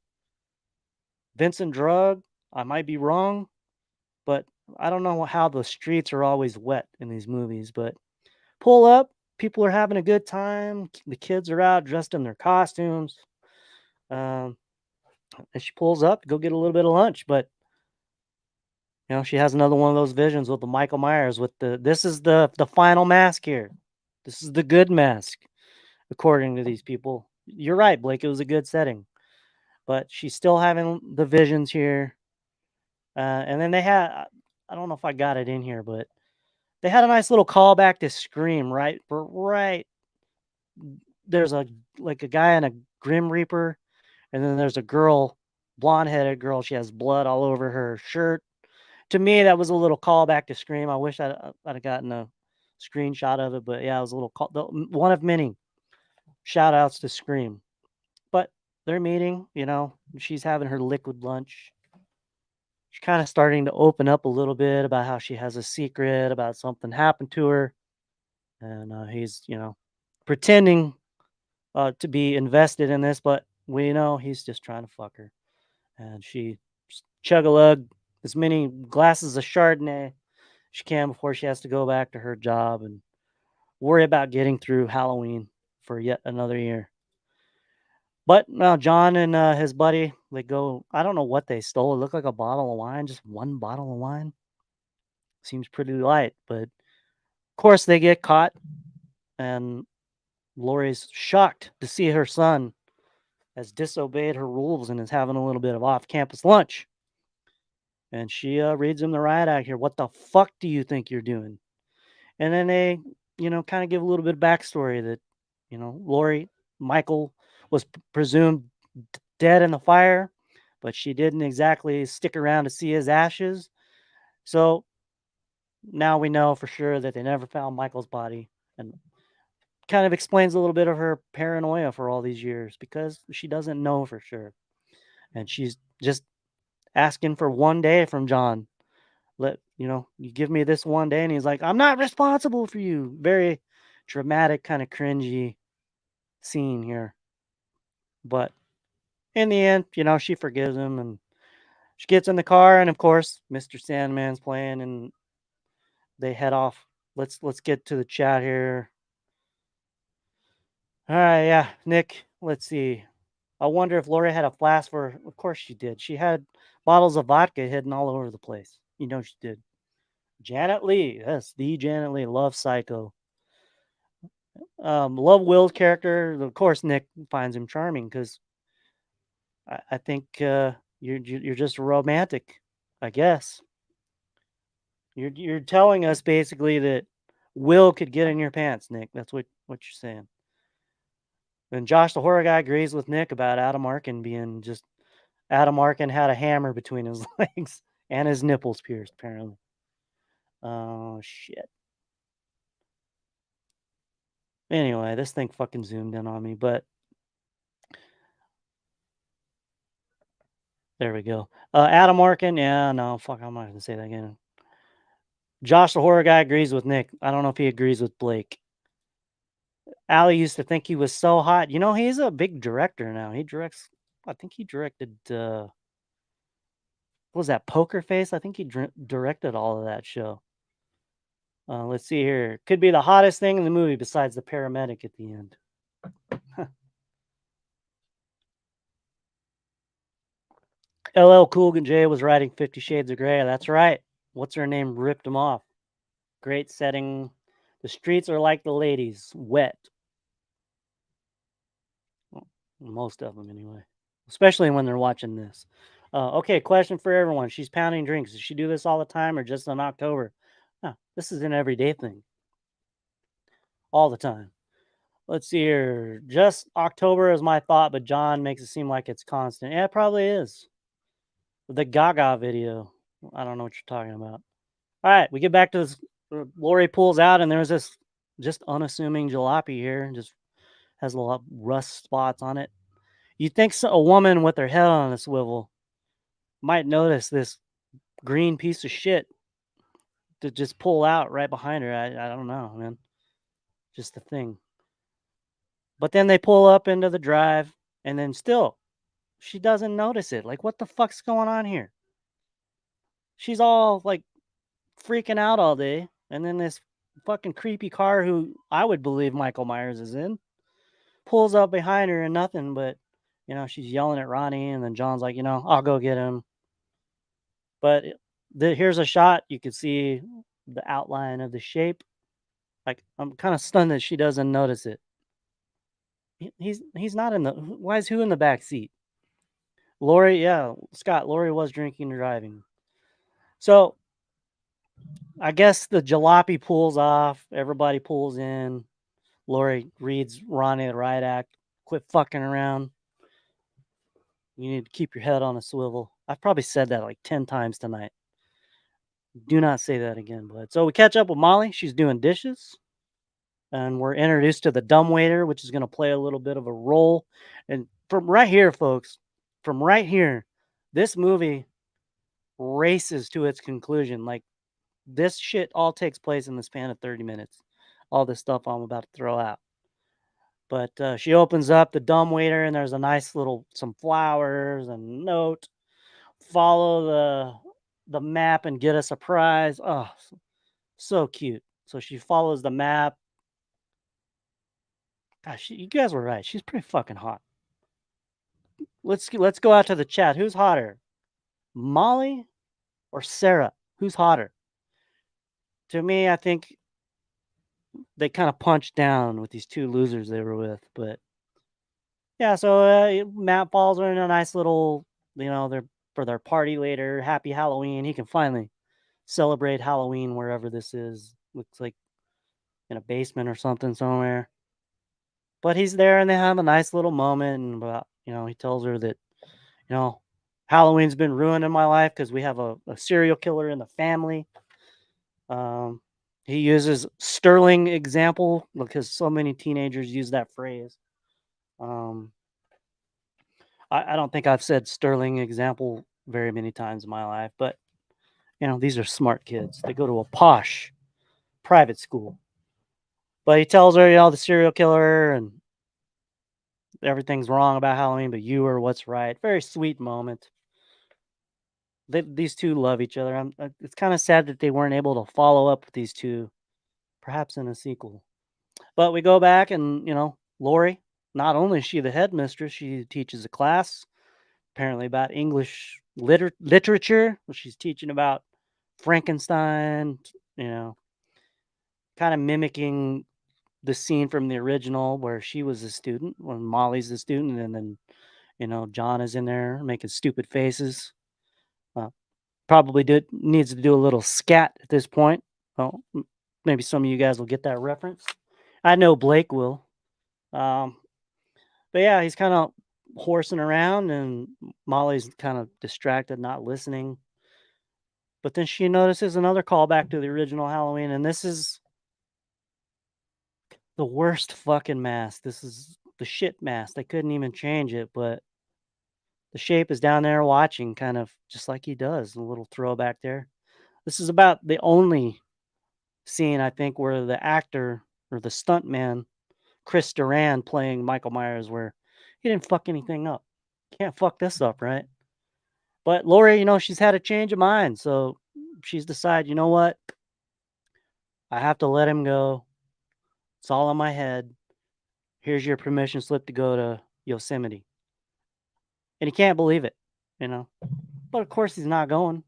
Vincent Drug. I might be wrong, but I don't know how the streets are always wet in these movies. But pull up. People are having a good time. The kids are out dressed in their costumes. Um, and she pulls up to go get a little bit of lunch. But she has another one of those visions with the Michael Myers with this is the final mask here. This is the good mask, according to these people. You're right, Blake. It was a good setting. But she's still having the visions here. And then they had, I don't know if I got it in here, but they had a nice little callback to Scream, right? Right. There's a guy in a Grim Reaper, and then there's a girl, blonde-headed girl. She has blood all over her shirt. To me, that was a little callback to Scream. I wish I'd have gotten a screenshot of it, but yeah, it was a little one of many shout outs to Scream. But they're meeting, she's having her liquid lunch. She's kind of starting to open up a little bit about how she has a secret about something happened to her. And he's, pretending to be invested in this, but we know he's just trying to fuck her. And she chug a lug as many glasses of Chardonnay she can before she has to go back to her job and worry about getting through Halloween for yet another year. But now John and his buddy, they go, I don't know what they stole. It looked like a bottle of wine, just one bottle of wine. Seems pretty light, but of course they get caught, and Lori's shocked to see her son has disobeyed her rules and is having a little bit of off-campus lunch. And she reads him the riot act here. What the fuck do you think you're doing? And then they, kind of give a little bit of backstory that, Lori, Michael was presumed dead in the fire, but she didn't exactly stick around to see his ashes. So now we know for sure that they never found Michael's body, and kind of explains a little bit of her paranoia for all these years because she doesn't know for sure. And she's just asking for one day from John. You give me this one day, and he's like, I'm not responsible for you. Very dramatic, kind of cringy scene here. But in the end, she forgives him, and she gets in the car, and of course, Mr. Sandman's playing, and they head off. Let's get to the chat here. All right, yeah, Nick. Let's see. I wonder if Lori had a flask for. Of course she did. She had bottles of vodka hidden all over the place. She did. Janet Leigh, yes, the Janet Leigh. Love Psycho. Love Will's character. Of course, Nick finds him charming because I think you're just a romantic. I guess you're telling us basically that Will could get in your pants, Nick. That's what you're saying. And Josh, the horror guy, agrees with Nick about Adam Arkin being just. Adam Arkin had a hammer between his legs and his nipples pierced, apparently. Oh, shit. Anyway, this thing fucking zoomed in on me, but there we go. Adam Arkin, yeah, no, fuck, I'm not going to say that again. Josh, the horror guy, agrees with Nick. I don't know if he agrees with Blake. Allie used to think he was so hot. He's a big director now. I think he directed, what was that, Poker Face? I think he directed all of that show. Let's see here. Could be the hottest thing in the movie besides the paramedic at the end. LL Cool J was writing 50 Shades of Grey. That's right. What's her name ripped him off. Great setting. The streets are like the ladies, wet. Well, most of them, anyway. Especially when they're watching this. Okay, question for everyone. She's pounding drinks. Does she do this all the time or just in October? No, this is an everyday thing. All the time. Let's see here. Just October is my thought, but John makes it seem like it's constant. Yeah, it probably is. The Gaga video. I don't know what you're talking about. All right, we get back to this. Lori pulls out, and there's this just unassuming jalopy here. Just has a lot of rust spots on it. You think a woman with her head on a swivel might notice this green piece of shit to just pull out right behind her. I don't know, man. Just the thing. But then they pull up into the drive, and then still, she doesn't notice it. Like, what the fuck's going on here? She's all like freaking out all day, and then this fucking creepy car, who I would believe Michael Myers is in, pulls up behind her, and nothing but, she's yelling at Ronnie, and then John's like, I'll go get him. But here's a shot. You can see the outline of the shape. Like, I'm kind of stunned that she doesn't notice it. He's not in the. Why is who in the back seat? Lori, yeah, Scott. Lori was drinking and driving. So I guess the jalopy pulls off. Everybody pulls in. Lori reads Ronnie the riot act. Quit fucking around. You need to keep your head on a swivel. I've probably said that like 10 times tonight. Do not say that again, bud. So we catch up with Molly. She's doing dishes. And we're introduced to the dumbwaiter, which is going to play a little bit of a role. And from right here, folks, from right here, this movie races to its conclusion. Like, this shit all takes place in the span of 30 minutes. All this stuff I'm about to throw out. But she opens up the dumbwaiter, and there's a nice little, some flowers and note. Follow the map and get a surprise. Oh, so cute. So she follows the map. Gosh, you guys were right. She's pretty fucking hot. Let's go out to the chat. Who's hotter, Molly or Sarah? Who's hotter? To me, I think they kind of punched down with these two losers they were with. But yeah, so Matt falls are in a nice little, they're for their party later. Happy Halloween. He can finally celebrate Halloween wherever this is. Looks like in a basement or something somewhere. But he's there, and they have a nice little moment. And about, he tells her that, Halloween's been ruined in my life because we have a serial killer in the family. He uses sterling example because so many teenagers use that phrase. I don't think I've said sterling example very many times in my life, but these are smart kids. They go to a posh private school. But he tells her, the serial killer and everything's wrong about Halloween, but you are what's right. Very sweet moment. These two love each other. It's kind of sad that they weren't able to follow up with these two, perhaps in a sequel. But we go back, and Lori, not only is she the headmistress, she teaches a class apparently about English literature. She's teaching about Frankenstein, kind of mimicking the scene from the original where she was a student, when Molly's the student, and then John is in there making stupid faces. Probably needs to do a little scat at this point. Oh, maybe some of you guys will get that reference. I know Blake will. But yeah, he's kind of horsing around, and Molly's kind of distracted, not listening. But then she notices another callback to the original Halloween, and this is the worst fucking mask. This is the shit mask. They couldn't even change it, but the shape is down there watching, kind of just like he does. A little throwback there. This is about the only scene, I think, where the actor or the stuntman, Chris Duran, playing Michael Myers, where he didn't fuck anything up. Can't fuck this up, right? But Lori, she's had a change of mind. So she's decided, you know what? I have to let him go. It's all in my head. Here's your permission slip to go to Yosemite. And he can't believe it, But of course he's not going.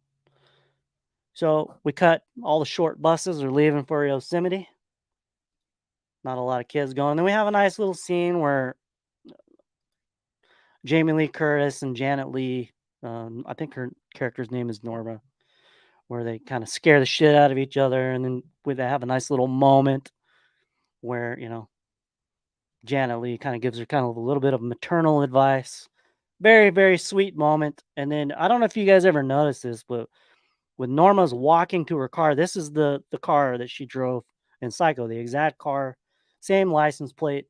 So we cut. All the short buses are leaving for Yosemite. Not a lot of kids going. Then we have a nice little scene where Jamie Lee Curtis and Janet Leigh, I think her character's name is Norma, where they kind of scare the shit out of each other, and then they have a nice little moment where Janet Leigh kind of gives her kind of a little bit of maternal advice. Very, very sweet moment. And then I don't know if you guys ever noticed this, but when Norma's walking to her car, this is the car that she drove in Psycho, the exact car, same license plate.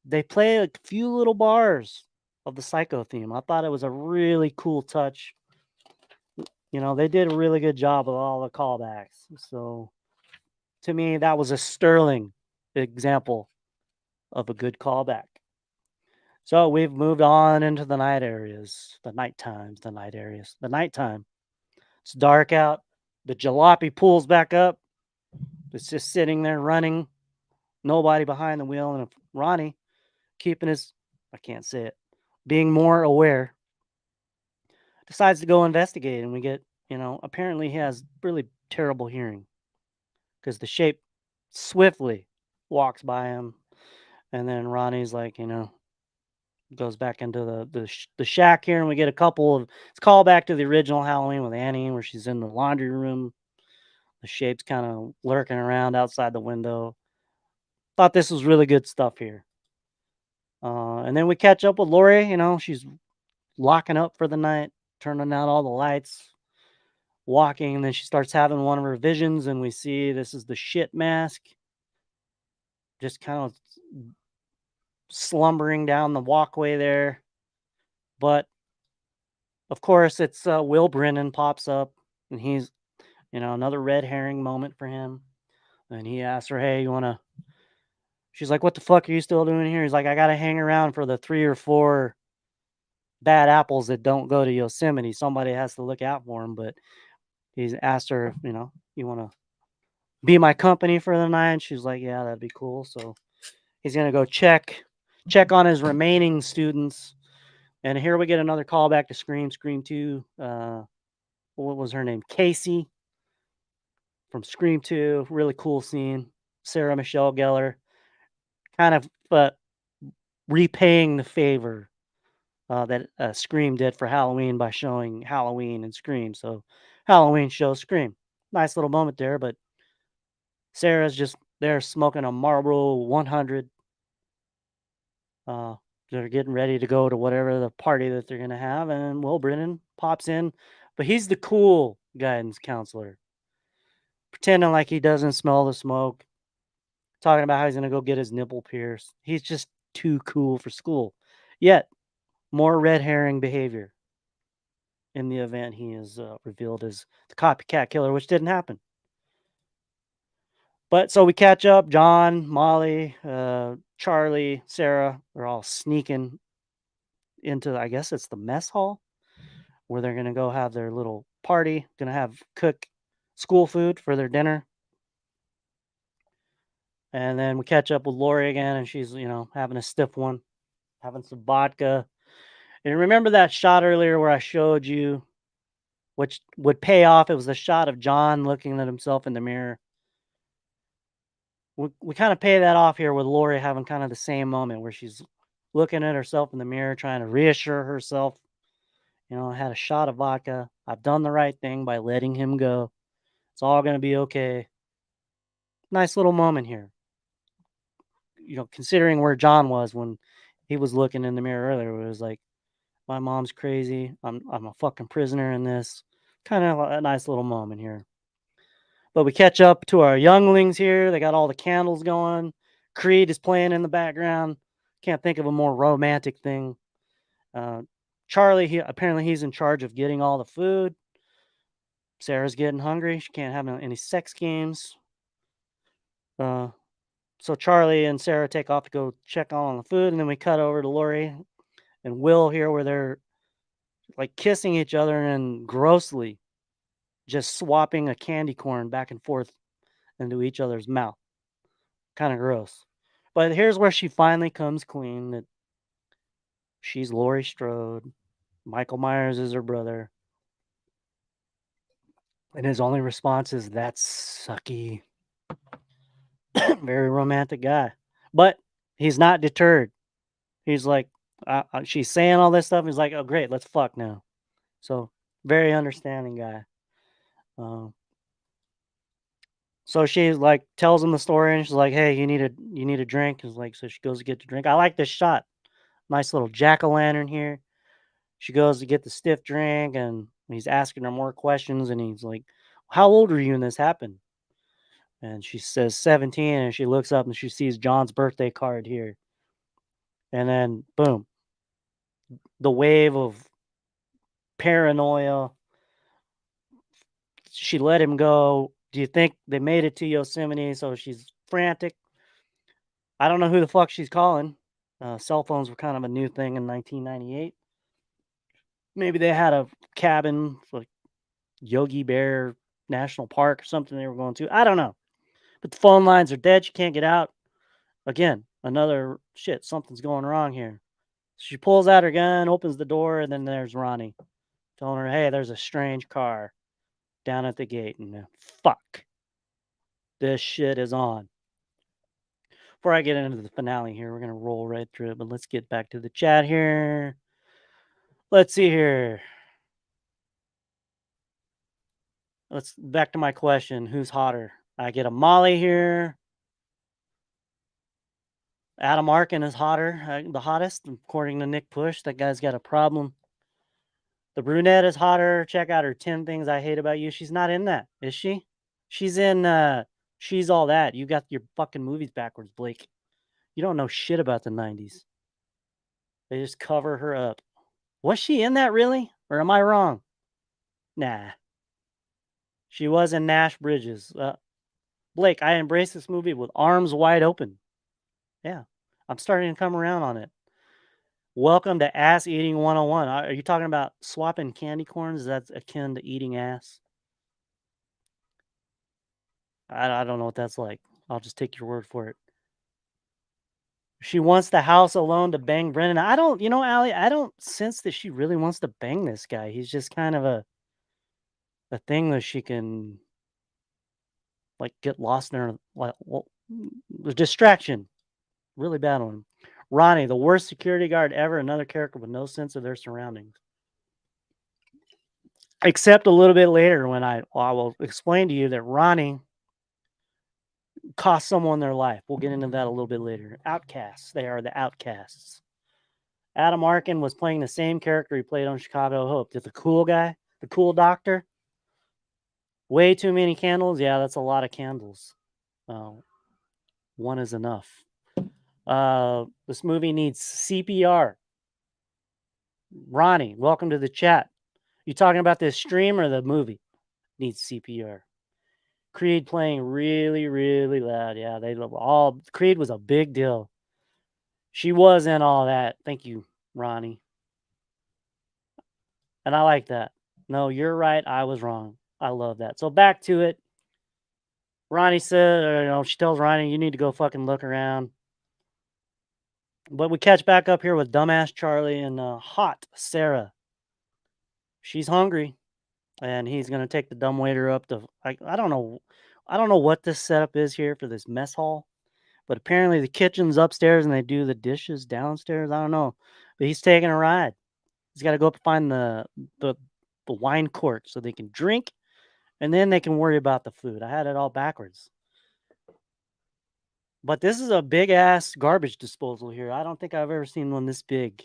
They play a few little bars of the Psycho theme. I thought it was a really cool touch. They did a really good job with all the callbacks. So to me, that was a sterling example of a good callback. So we've moved on into the night areas, the night times, the night areas, the nighttime. It's dark out. The jalopy pulls back up. It's just sitting there running. Nobody behind the wheel. And Ronnie keeping I can't say it, being more aware, decides to go investigate. And we get, apparently he has really terrible hearing because the shape swiftly walks by him. And then Ronnie's like, goes back into the shack here, and we get a couple of it's call back to the original Halloween with Annie, where she's in the laundry room. The shape's kind of lurking around outside the window. Thought this was really good stuff here. And then we catch up with Lori. She's locking up for the night, turning out all the lights, walking, and then she starts having one of her visions, and we see this is the shit mask, just kind of slumbering down the walkway there. But of course, it's Will Brennan pops up, and he's another red herring moment for him. And he asks her, "Hey, you wanna?" She's like, "What the fuck are you still doing here?" He's like, "I gotta hang around for the 3 or 4 bad apples that don't go to Yosemite. Somebody has to look out for him." But he's asked her, "You wanna be my company for the night?" And she's like, "Yeah, that'd be cool." So he's gonna go check on his remaining students. And here we get another callback to Scream 2. What was her name? Casey from Scream 2. Really cool scene. Sarah Michelle Gellar kind of repaying the favor that Scream did for Halloween by showing Halloween and Scream. So Halloween shows Scream. Nice little moment there, but Sarah's just there smoking a Marlboro 100. They're getting ready to go to whatever the party that they're going to have, and Will Brennan pops in, but he's the cool guidance counselor, pretending like he doesn't smell the smoke, talking about how he's going to go get his nipple pierced. He's just too cool for school. Yet, more red herring behavior in the event he is revealed as the copycat killer, which didn't happen. But so we catch up. John, Molly, Charlie, Sarah, they're all sneaking into, I guess it's the mess hall, where they're going to go have their little party, going to have cook school food for their dinner. And then we catch up with Lori again, and she's, having a stiff one, having some vodka. And remember that shot earlier where I showed you, which would pay off? It was the shot of John looking at himself in the mirror. We kind of pay that off here with Lori having kind of the same moment where she's looking at herself in the mirror, trying to reassure herself. I had a shot of vodka. I've done the right thing by letting him go. It's all going to be okay. Nice little moment here. Considering where John was when he was looking in the mirror earlier, it was like, my mom's crazy. I'm a fucking prisoner in this. Kind of a nice little moment here. But we catch up to our younglings here. They got all the candles going. Creed is playing in the background. Can't think of a more romantic thing. Charlie, apparently he's in charge of getting all the food. Sarah's getting hungry. She can't have any sex games. So Charlie and Sarah take off to go check on the food, and then we cut over to Lori and Will here, where they're like kissing each other and grossly just swapping a candy corn back and forth into each other's mouth. Kind of gross. But here's where she finally comes clean that she's Laurie Strode. Michael Myers is her brother. And his only response is, "That's sucky." Very romantic guy, but he's not deterred. He's like, she's saying all this stuff. He's like, oh great, let's fuck now. So very understanding guy. Um, so she like tells him the story, and she's like, hey, you need a drink. He's like, so she goes to get the drink. I like this shot. Nice little jack o' lantern here. She goes to get the stiff drink, and he's asking her more questions, and he's like, how old were you when this happened? And she says 17, and she looks up and she sees John's birthday card here. And then boom, the wave of paranoia. She let him go. Do you think they made it to Yosemite? So she's frantic. I don't know who the fuck she's calling. Cell phones were kind of a new thing in 1998. Maybe they had a cabin, like Yogi Bear National Park or something they were going to. I don't know. But the phone lines are dead. She can't get out. Again, another shit. Something's going wrong here. She pulls out her gun, opens the door, and then there's Ronnie telling her, hey, there's a strange car down at the gate. And fuck, this shit is on. Before I get into the finale here, we're going to roll right through it, but let's get back to the chat here. Let's see here. Let's back to my question. Who's hotter? I get a Molly here. Adam Arkin is hotter, the hottest, according to Nick Push. That guy's got a problem. The brunette is hotter. Check out her 10 Things I Hate About You. She's not in that, is she? She's in She's All That. You got your fucking movies backwards, Blake. You don't know shit about the 90s. They just cover her up. Was she in that really? Or am I wrong? Nah. She was in Nash Bridges. Blake, I embrace this movie with arms wide open. Yeah. I'm starting to come around on it. Welcome to Ass Eating 101. Are you talking about swapping candy corns? That's akin to eating ass? I don't know what that's like. I'll just take your word for it. She wants the house alone to bang Brendan. I don't, Allie, I don't sense that she really wants to bang this guy. He's just kind of a thing that she can like get lost in her the distraction. Really bad on him. Ronnie, the worst security guard ever, another character with no sense of their surroundings. Except a little bit later when I will explain to you that Ronnie cost someone their life. We'll get into that a little bit later. Outcasts. They are the outcasts. Adam Arkin was playing the same character he played on Chicago Hope. The cool guy, the cool doctor. Way too many candles. Yeah, that's a lot of candles. One is enough. This movie needs CPR. Ronnie, welcome to the chat. You talking about this stream or the movie? Needs CPR. Creed playing really, really loud. Yeah, they love all. Creed was a big deal. She was in all that. Thank you, Ronnie. And I like that. No, you're right. I was wrong. I love that. So back to it. Ronnie said, she tells Ronnie, you need to go fucking look around. But we catch back up here with dumbass Charlie and hot Sarah. She's hungry, and he's gonna take the dumbwaiter up to. I don't know what this setup is here for this mess hall, but apparently the kitchen's upstairs and they do the dishes downstairs. I don't know, but he's taking a ride. He's got to go up and find the wine court so they can drink, and then they can worry about the food. I had it all backwards. But this is a big ass garbage disposal here. I don't think I've ever seen one this big.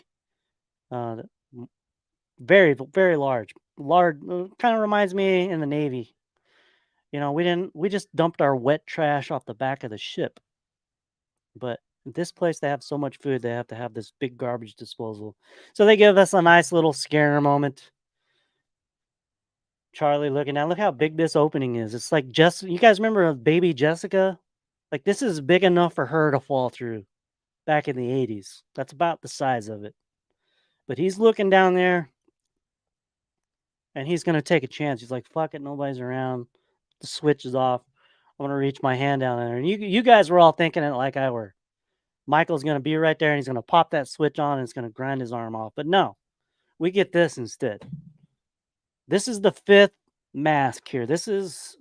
Very, very large. Large kind of reminds me in the Navy. We just dumped our wet trash off the back of the ship. But this place, they have so much food, they have to have this big garbage disposal. So they give us a nice little scare moment. Charlie looking down. Look how big this opening is. It's like you guys remember baby Jessica? Like this is big enough for her to fall through back in the 80s. That's about the size of it. But he's looking down there and he's going to take a chance. He's like, fuck it, nobody's around. The switch is off. I'm going to reach my hand down there. And you guys were all thinking it like I were. Michael's going to be right there and he's going to pop that switch on and it's going to grind his arm off. But no, we get this instead. This is the fifth mask here. This is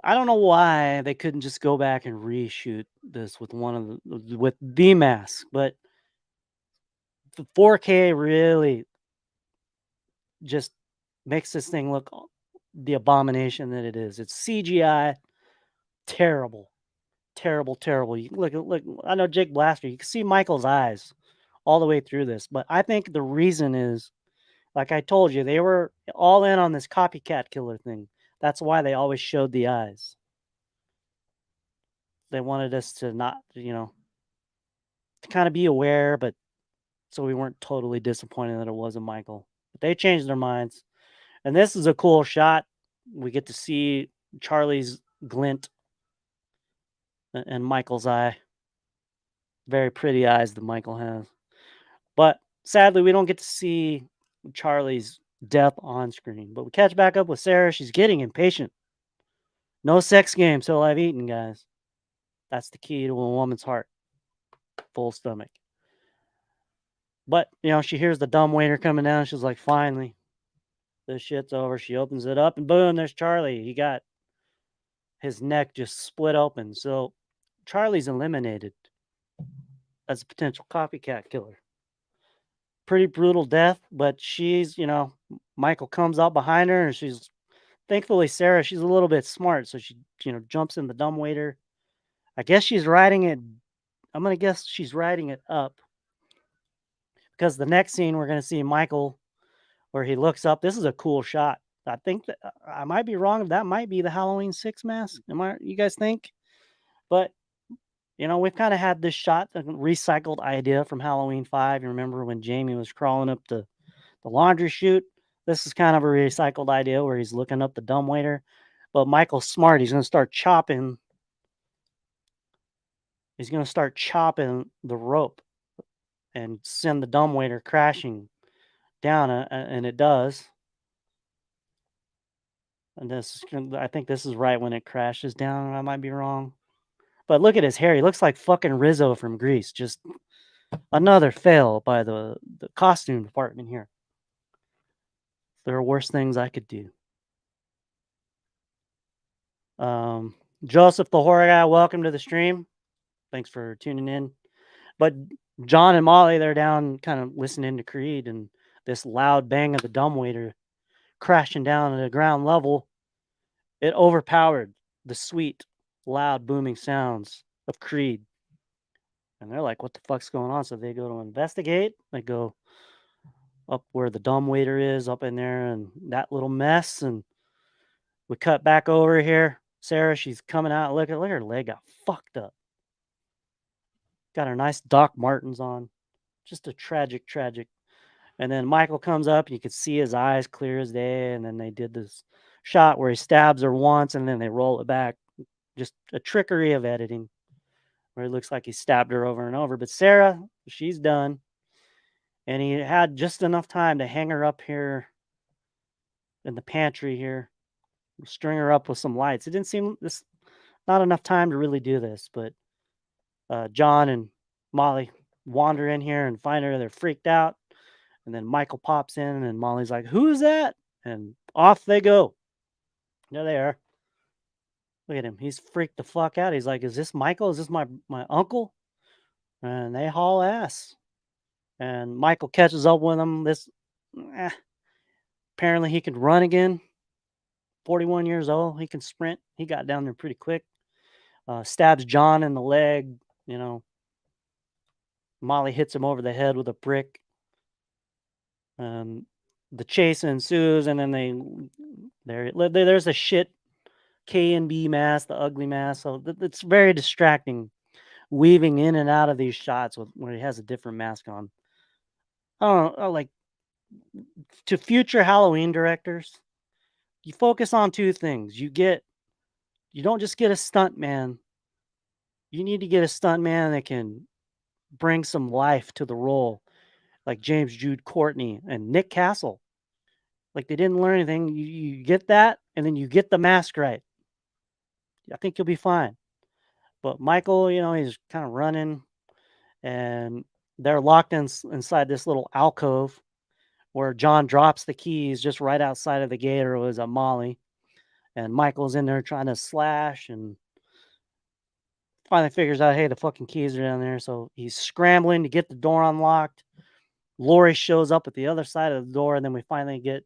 I don't know why they couldn't just go back and reshoot this with one of with the mask, but the 4K really just makes this thing look the abomination that it is. It's CGI, terrible, terrible, terrible. You look. I know Jake Blaster. You can see Michael's eyes all the way through this, but I think the reason is, like I told you, they were all in on this copycat killer thing. That's why they always showed the eyes. They wanted us to not, to kind of be aware, but so we weren't totally disappointed that it wasn't Michael. But they changed their minds. And this is a cool shot. We get to see Charlie's glint and Michael's eye. Very pretty eyes that Michael has. But sadly, we don't get to see Charlie's death on screen. But we catch back up with Sarah. She's getting impatient. No sex game till I've eaten, guys. That's the key to a woman's heart. Full stomach. But, she hears the dumb waiter coming down. She's like, finally, this shit's over. She opens it up and boom, there's Charlie. He got his neck just split open. So Charlie's eliminated as a potential copycat killer. Pretty brutal death, but Michael comes up behind her and she's thankfully Sarah, she's a little bit smart. So she, jumps in the dumbwaiter. I guess she's riding it. I'm going to guess she's riding it up because the next scene we're going to see Michael where he looks up. This is a cool shot. I think that I might be wrong. That might be the Halloween 6 mask. You guys think? But we've kind of had this shot, a recycled idea from Halloween 5. You remember when Jamie was crawling up the laundry chute? This is kind of a recycled idea where he's looking up the dumbwaiter. But Michael's smart. He's going to start chopping. He's going to start chopping the rope and send the dumbwaiter crashing down, and it does. And I think this is right when it crashes down. I might be wrong. But look at his hair. He looks like fucking Rizzo from Grease. Just another fail by the costume department here. There are worse things I could do. Joseph the horror guy, welcome to the stream. Thanks for tuning in. But John and Molly, they're down kind of listening to Creed, and this loud bang of the dumbwaiter crashing down at the ground level, it overpowered the sweet, loud, booming sounds of Creed. And they're like, what the fuck's going on? So they go to investigate. They go up where the dumbwaiter is, up in there, and that little mess. And we cut back over here. Sarah, she's coming out. Look at her leg got fucked up. Got her nice Doc Martens on. Just a tragic. And then Michael comes up, and you can see his eyes clear as day. And then they did this shot where he stabs her once, and then they roll it back. Just a trickery of editing where it looks like he stabbed her over and over. But Sarah, she's done. And he had just enough time to hang her up here in the pantry here, string her up with some lights. It didn't seem this not enough time to really do this, but John and Molly wander in here and find her. They're freaked out. And then Michael pops in and Molly's like, who's that? And off they go. There they are. Look at him. He's freaked the fuck out. He's like, is this Michael? Is this my uncle? And they haul ass. And Michael catches up with him. Apparently he could run again. 41 years old. He can sprint. He got down there pretty quick. Stabs John in the leg. Molly hits him over the head with a brick. The chase ensues, and then there's a shit K&B mask, the ugly mask. So it's very distracting, weaving in and out of these shots when he has a different mask on. I don't know, like to future Halloween directors, you focus on two things. You don't just get a stunt man. You need to get a stunt man that can bring some life to the role, like James Jude Courtney and Nick Castle. Like they didn't learn anything. You get that, and then you get the mask right. I think you'll be fine. But Michael, he's kind of running, and they're locked inside this little alcove where John drops the keys just right outside of the gate, or it was a Molly. and Michael's in there trying to slash, and finally figures out, hey, the fucking keys are down there. So he's scrambling to get the door unlocked. Laurie shows up at the other side of the door, and then we finally get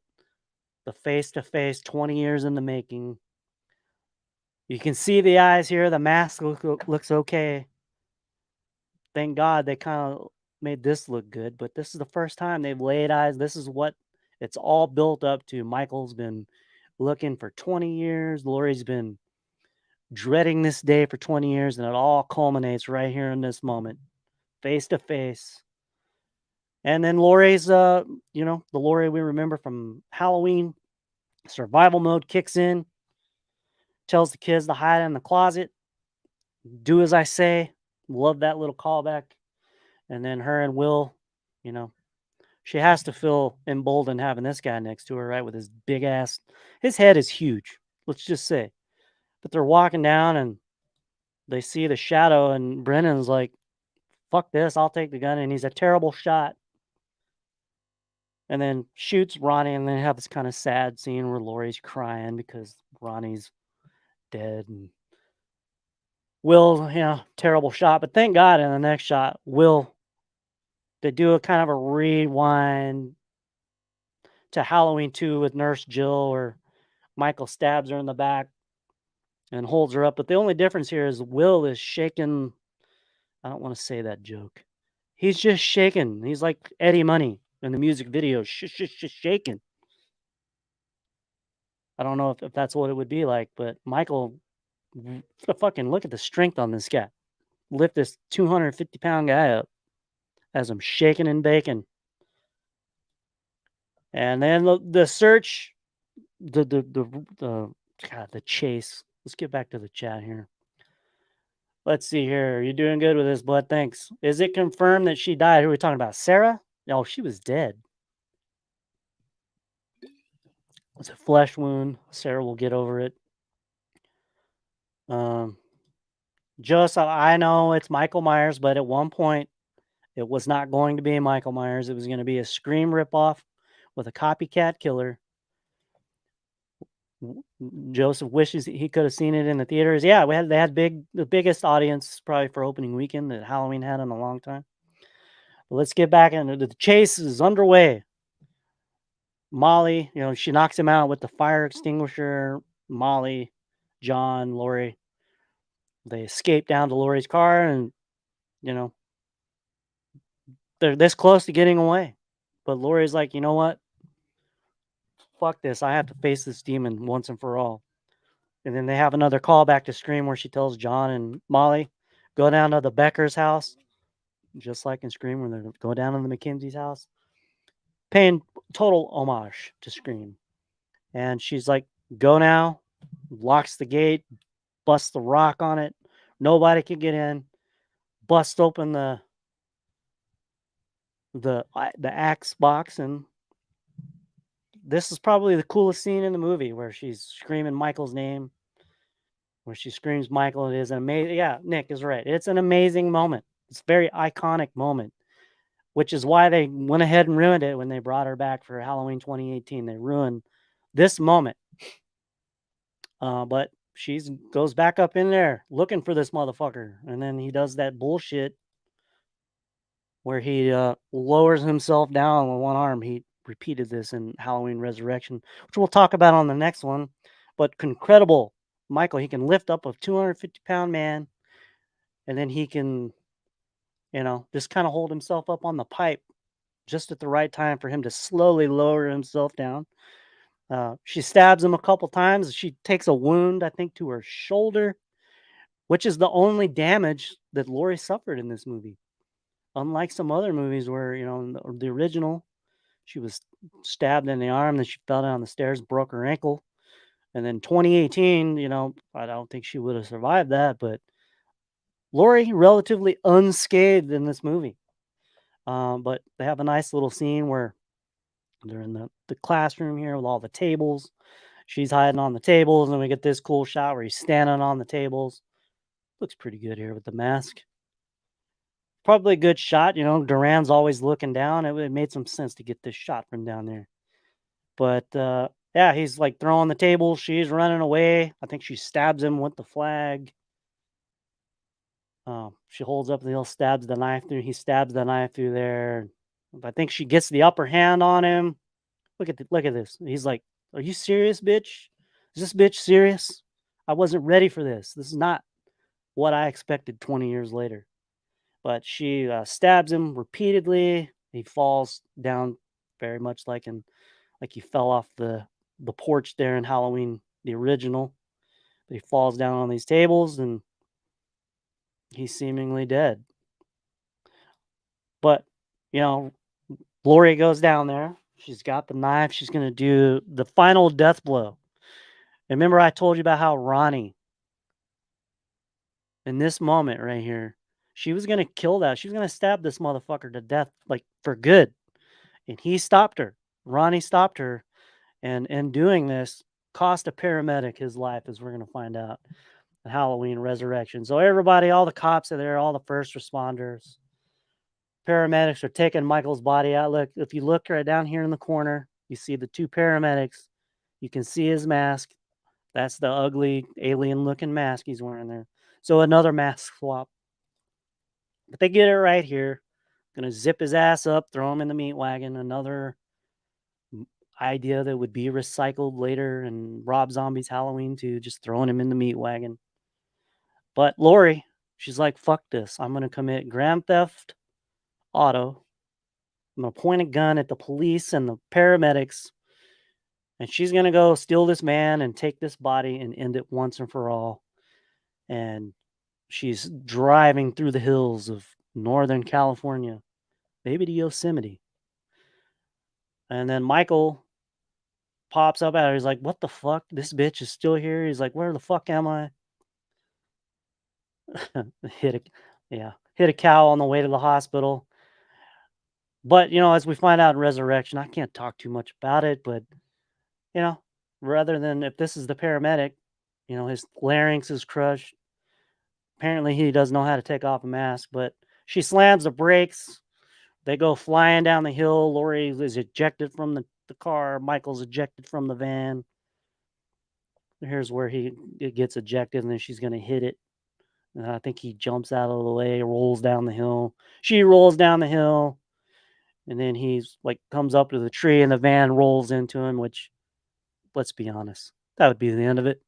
the face to face, 20 years in the making. You can see the eyes here. The mask looks okay. Thank God they kind of made this look good, but this is the first time they've laid eyes. This is what it's all built up to. Michael's been looking for 20 years. Laurie's been dreading this day for 20 years, and it all culminates right here in this moment, face to face. And then Laurie's, the Laurie we remember from Halloween, survival mode kicks in, tells the kids to hide in the closet, do as I say. Love that little callback. And then her and Will, you know, she has to feel emboldened having this guy next to her, right? With his big ass. His head is huge, let's just say. But they're walking down and they see the shadow, and Brennan's like, fuck this, I'll take the gun. And he's a terrible shot. And then shoots Ronnie, and then have this kind of sad scene where Laurie's crying because Ronnie's dead. And Will, terrible shot. But thank God in the next shot, Will, they do a kind of a rewind to Halloween 2 with Nurse Jill, where Michael stabs her in the back and holds her up. But the only difference here is Will is shaking. I don't want to say that joke. He's just shaking. He's like Eddie Money in the music video, shaking. I don't know if that's what it would be like, but Michael, fucking look at the strength on this guy. Lift this 250-pound guy up as I'm shaking and baking. And then the search, the chase. Let's get back to the chat here. Let's see here. You're doing good with this, bud. Thanks. Is it confirmed that she died? Who are we talking about? Sarah? No, she was dead. It's a flesh wound. Sarah will get over it. Joseph, I know it's Michael Myers, but at one point it was not going to be Michael Myers. It was going to be a Scream ripoff with a copycat killer. Joseph wishes he could have seen it in the theaters. Yeah, they had the biggest audience probably for opening weekend that Halloween had in a long time. But let's get back into the chase is underway. Molly, she knocks him out with the fire extinguisher. Molly, John, Laurie, they escape down to Laurie's car, and they're this close to getting away. But Laurie's like, you know what? Fuck this. I have to face this demon once and for all. And then they have another callback to Scream where she tells John and Molly, go down to the Becker's house, just like in Scream, where they go down to the McKenzie's house, paying total homage to Scream. And she's like, go now, locks the gate, busts the rock on it. Nobody can get in. Busts open the axe box, and this is probably the coolest scene in the movie, where she's screaming Michael's name, where she screams Michael. It is an amazing. Yeah, Nick is right. It's an amazing moment. It's a very iconic moment, which is why they went ahead and ruined it when they brought her back for Halloween 2018. They ruined this moment. But she goes back up in there looking for this motherfucker, and then he does that bullshit where he lowers himself down with one arm. He repeated this in Halloween Resurrection, which we'll talk about on the next one. But incredible, Michael, he can lift up a 250-pound man, and then he can, just kind of hold himself up on the pipe just at the right time for him to slowly lower himself down. She stabs him a couple times. She takes a wound, I think, to her shoulder, which is the only damage that Laurie suffered in this movie. Unlike some other movies where, in the original, she was stabbed in the arm, then she fell down the stairs, broke her ankle. And then 2018, I don't think she would have survived that, but Laurie relatively unscathed in this movie. But they have a nice little scene where they're in the classroom here with all the tables. She's hiding on the tables, and we get this cool shot where he's standing on the tables. Looks pretty good here with the mask. Probably a good shot. Duran's always looking down. It made some sense to get this shot from down there. But Yeah, he's like throwing the table. She's running away. I think she stabs him with the flag. She holds up the hill, stabs the knife through. He stabs the knife through there. I think she gets the upper hand on him. Look at this. He's like, "Are you serious, bitch? Is this bitch serious? I wasn't ready for this. This is not what I expected 20 years later." But she stabs him repeatedly. He falls down very much like he fell off the porch there in Halloween, the original. But he falls down on these tables and he's seemingly dead. But you know, Gloria goes down there. She's got the knife. She's gonna do the final death blow. And remember, I told you about how Ronnie, in this moment right here, she was gonna kill that. She was gonna stab this motherfucker to death, like for good. And he stopped her. Ronnie stopped her, and in doing this, cost a paramedic his life, as we're gonna find out in Halloween Resurrection. So everybody, all the cops are there, all the first responders, paramedics are taking Michael's body out. Look, if you look right down here in the corner, you see the two paramedics. You can see his mask. That's the ugly alien looking mask he's wearing there. So another mask swap. But they get it right here. Gonna zip his ass up, throw him in the meat wagon. Another idea that would be recycled later in Rob Zombie's Halloween too, just throwing him in the meat wagon. But Lori, she's like, fuck this. I'm gonna commit grand theft auto. I'm gonna point a gun at the police and the paramedics, and she's gonna go steal this man and take this body and end it once and for all. And she's driving through the hills of Northern California, maybe to Yosemite. And then Michael pops up at her. He's like, "What the fuck? This bitch is still here." He's like, "Where the fuck am I?" hit a hit a cow on the way to the hospital. But as we find out in Resurrection, I can't talk too much about it. But you know, rather than if this is the paramedic, his larynx is crushed. Apparently, he doesn't know how to take off a mask. But she slams the brakes. They go flying down the hill. Lori is ejected from the car. Michael's ejected from the van. Here's where it gets ejected, and then she's going to hit it. And I think he jumps out of the way, rolls down the hill. She rolls down the hill, and then he's like comes up to the tree, and the van rolls into him. Which, let's be honest, that would be the end of it.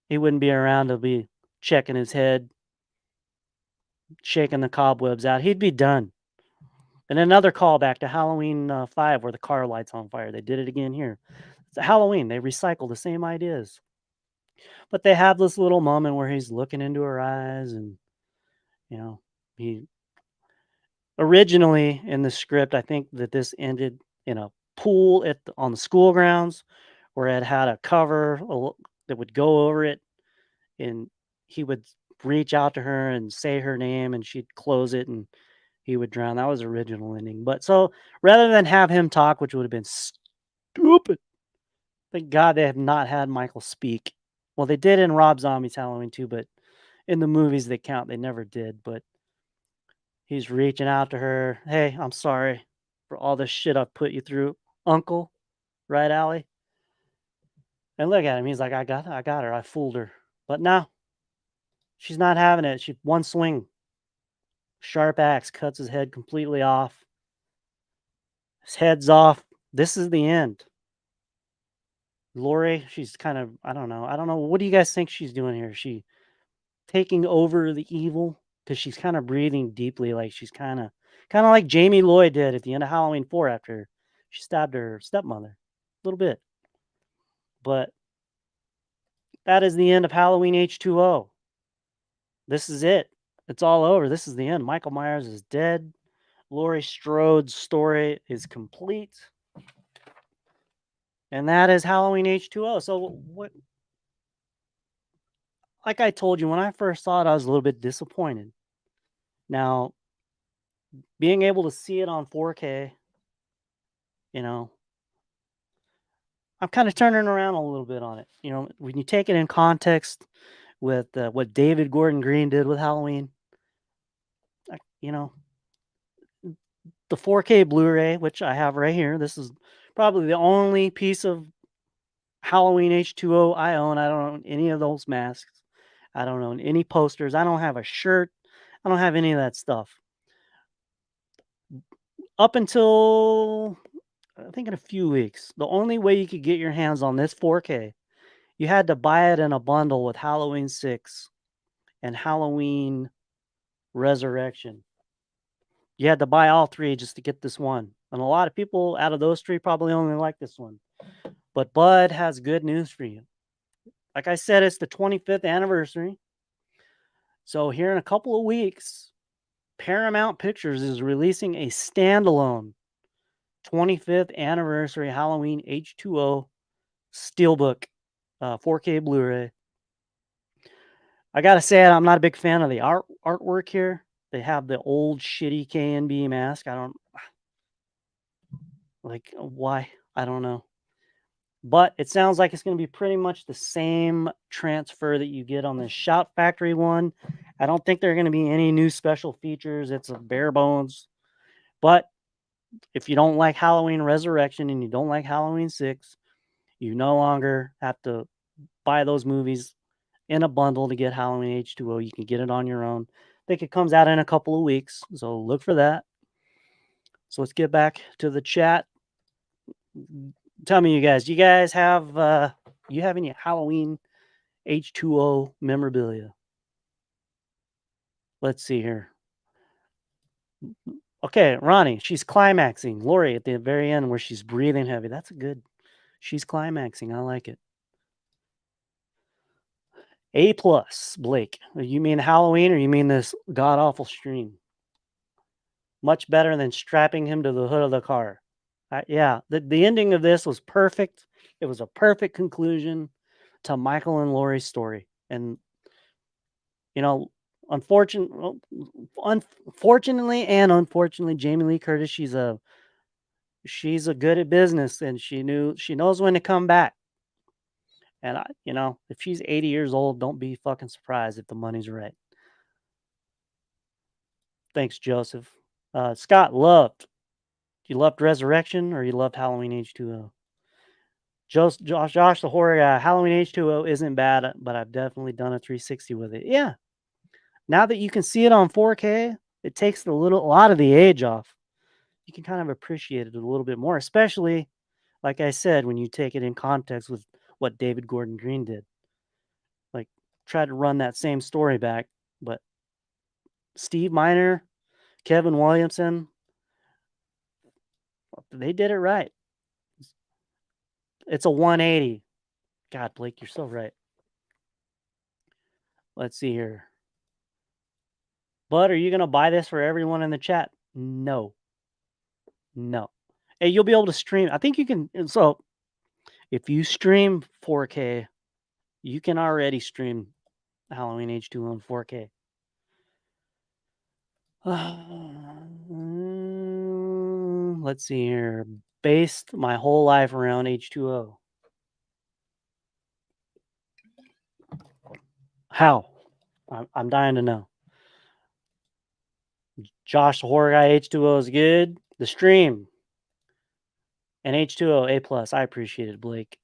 He wouldn't be around to be checking his head, shaking the cobwebs out. He'd be done. And another callback to Halloween 5 where the car lights on fire. They did it again here. It's Halloween. They recycle the same ideas. But they have this little moment where he's looking into her eyes and, he originally in the script, I think that this ended in a pool on the school grounds where it had a cover that would go over it and he would reach out to her and say her name and she'd close it and he would drown. That was the original ending. But so rather than have him talk, which would have been stupid, thank God they have not had Michael speak. Well, they did in Rob Zombie's Halloween too, but in the movies that count, they never did. But he's reaching out to her. Hey, I'm sorry for all this shit I've put you through, Uncle. Right, Allie? And look at him. He's like, I got her. I fooled her. But no, she's not having it. She one swing, sharp axe cuts his head completely off. His head's off. This is the end. Lori, she's kind of, I don't know. I don't know. What do you guys think she's doing here? Is she taking over the evil? Because she's kind of breathing deeply, like she's kind of like Jamie Lloyd did at the end of Halloween 4 after she stabbed her stepmother. A little bit. But that is the end of Halloween H20. This is it. It's all over. This is the end. Michael Myers is dead. Laurie Strode's story is complete. And that is Halloween H20. So what, like I told you, when I first saw it, I was a little bit disappointed. Now, being able to see it on 4K, you know, I'm kind of turning around a little bit on it. When you take it in context with what David Gordon Green did with Halloween, you know, the 4K Blu-ray, which I have right here. This is probably the only piece of Halloween H2O, I own. I don't own any of those masks. I don't own any posters. I don't have a shirt. I don't have any of that stuff. Up until I think in a few weeks, the only way you could get your hands on this 4K, you had to buy it in a bundle with Halloween 6 and Halloween Resurrection. You had to buy all three just to get this one. And a lot of people out of those three probably only like this one. But Bud has good news for you. Like I said, it's the 25th anniversary. So here in a couple of weeks, Paramount Pictures is releasing a standalone 25th anniversary Halloween H2O Steelbook 4K Blu-ray. I gotta say, I'm not a big fan of the artwork here. They have the old shitty KNB mask. I don't like why. I don't know. But it sounds like it's going to be pretty much the same transfer that you get on the Shout Factory one. I don't think there are going to be any new special features. It's a bare bones. But if you don't like Halloween Resurrection and you don't like Halloween 6, you no longer have to buy those movies in a bundle to get Halloween H2O. You can get it on your own. I think it comes out in a couple of weeks, so look for that. So let's get back to the chat. Tell me, you guys have you have any Halloween H2O memorabilia? Let's see here. Okay, Ronnie, she's climaxing. Lori at the very end where she's breathing heavy. That's a good. She's climaxing. I like it. A plus, Blake. You mean Halloween or you mean this god awful stream? Much better than strapping him to the hood of the car. Yeah, the ending of this was perfect. It was a perfect conclusion to Michael and Lori's story. And, you know, unfortunately and unfortunately, Jamie Lee Curtis, she's a good at business and she knows when to come back. And if she's 80 years old, don't be fucking surprised if the money's right. Thanks, Joseph. Scott loved. You loved Resurrection or you loved Halloween H2O? Josh the horror guy. Halloween H2O isn't bad, but I've definitely done a 360 with it. Yeah. Now that you can see it on 4K, it takes a lot of the age off. You can kind of appreciate it a little bit more, especially, like I said, when you take it in context with what David Gordon Green did. Like, try to run that same story back, but Steve Miner, Kevin Williamson, they did it right. It's a 180. God, Blake, you're so right. Let's see here. But are you going to buy this for everyone in the chat? No. No. Hey, you'll be able to stream. I think you can. So if you stream 4K, you can already stream Halloween H2 on 4K. Let's see here. Based my whole life around H2O. How? I'm dying to know. Josh the horror guy H2O is good. The stream and H2O A plus. I appreciate it, Blake.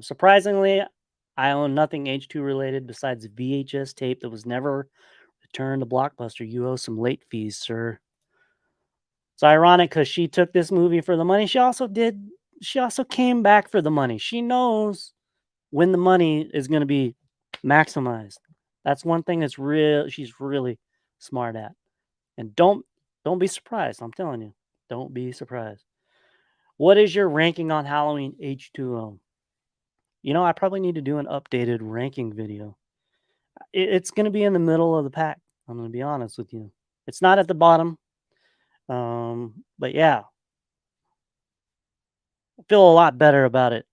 Surprisingly, I own nothing H2 related besides a VHS tape that was never returned to Blockbuster. You owe some late fees, sir. It's ironic because she took this movie for the money. She also came back for the money. She knows when the money is going to be maximized. That's one thing she's really smart at. And don't be surprised. I'm telling you. Don't be surprised. What is your ranking on Halloween H2O? I probably need to do an updated ranking video. It's going to be in the middle of the pack. I'm going to be honest with you. It's not at the bottom. But yeah, I feel a lot better about it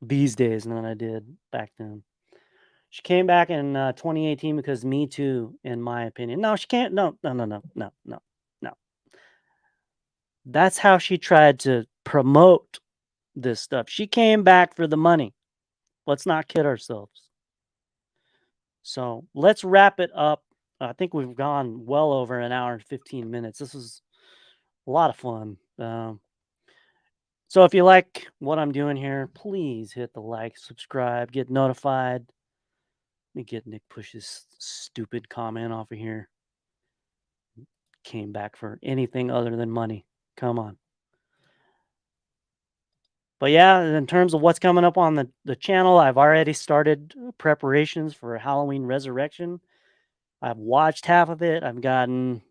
these days than I did back then. She came back in 2018 because Me Too, in my opinion. No, she can't. No. That's how she tried to promote this stuff. She came back for the money. Let's not kid ourselves. So let's wrap it up. I think we've gone well over an hour and 15 minutes. This was a lot of fun. So if you like what I'm doing here, please hit the like, subscribe, get notified. Let me get Nick Push's stupid comment off of here. Came back for anything other than money. Come on. But yeah, in terms of what's coming up on the channel, I've already started preparations for Halloween Resurrection. I've watched half of it. I've gotten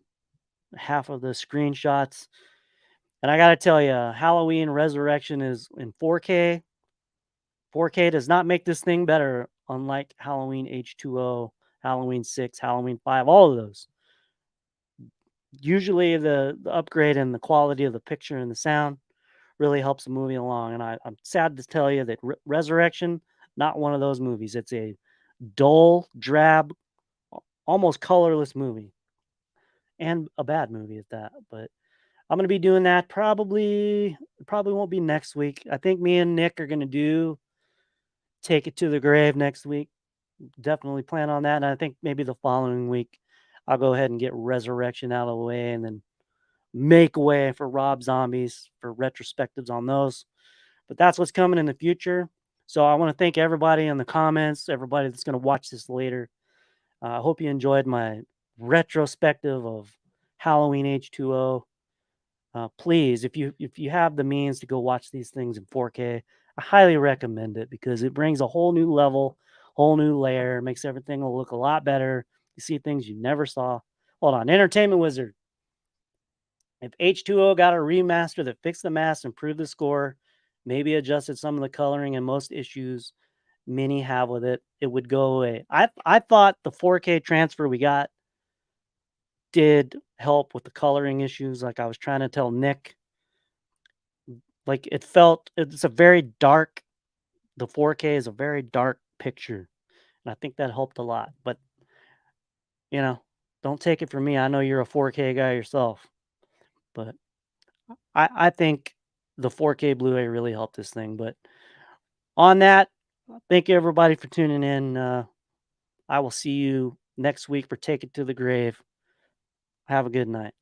half of the screenshots. And I got to tell you, Halloween Resurrection is in 4K. 4K does not make this thing better, unlike Halloween H20, Halloween 6, Halloween 5, all of those. Usually the upgrade in the quality of the picture and the sound really helps the movie along. And I'm sad to tell you that Resurrection, not one of those movies. It's a dull, drab, almost colorless movie, and a bad movie at that. But I'm gonna be doing that probably won't be next week. I think me and Nick are gonna do Take It to the Grave next week. Definitely plan on that. And I think maybe the following week I'll go ahead and get Resurrection out of the way and then make way for Rob Zombies for retrospectives on those. But that's what's coming in the future. So I want to thank everybody in the comments, everybody that's going to watch this later. I hope you enjoyed my retrospective of Halloween H20. Please, if you have the means to go watch these things in 4K, I highly recommend it because it brings a whole new level, whole new layer, makes everything look a lot better. You see things you never saw. Hold on, Entertainment Wizard. If H20 got a remaster that fixed the mask, improved the score, maybe adjusted some of the coloring and most issues many have with it, it would go away. I thought the 4K transfer we got did help with the coloring issues. Like I was trying to tell Nick, like it's a very dark. The 4K is a very dark picture, and I think that helped a lot. But you know, don't take it from me. I know you're a 4K guy yourself, but I think the 4K Blu-ray really helped this thing. But on that, thank you everybody for tuning in. I will see you next week for Take It to the Grave. Have a good night.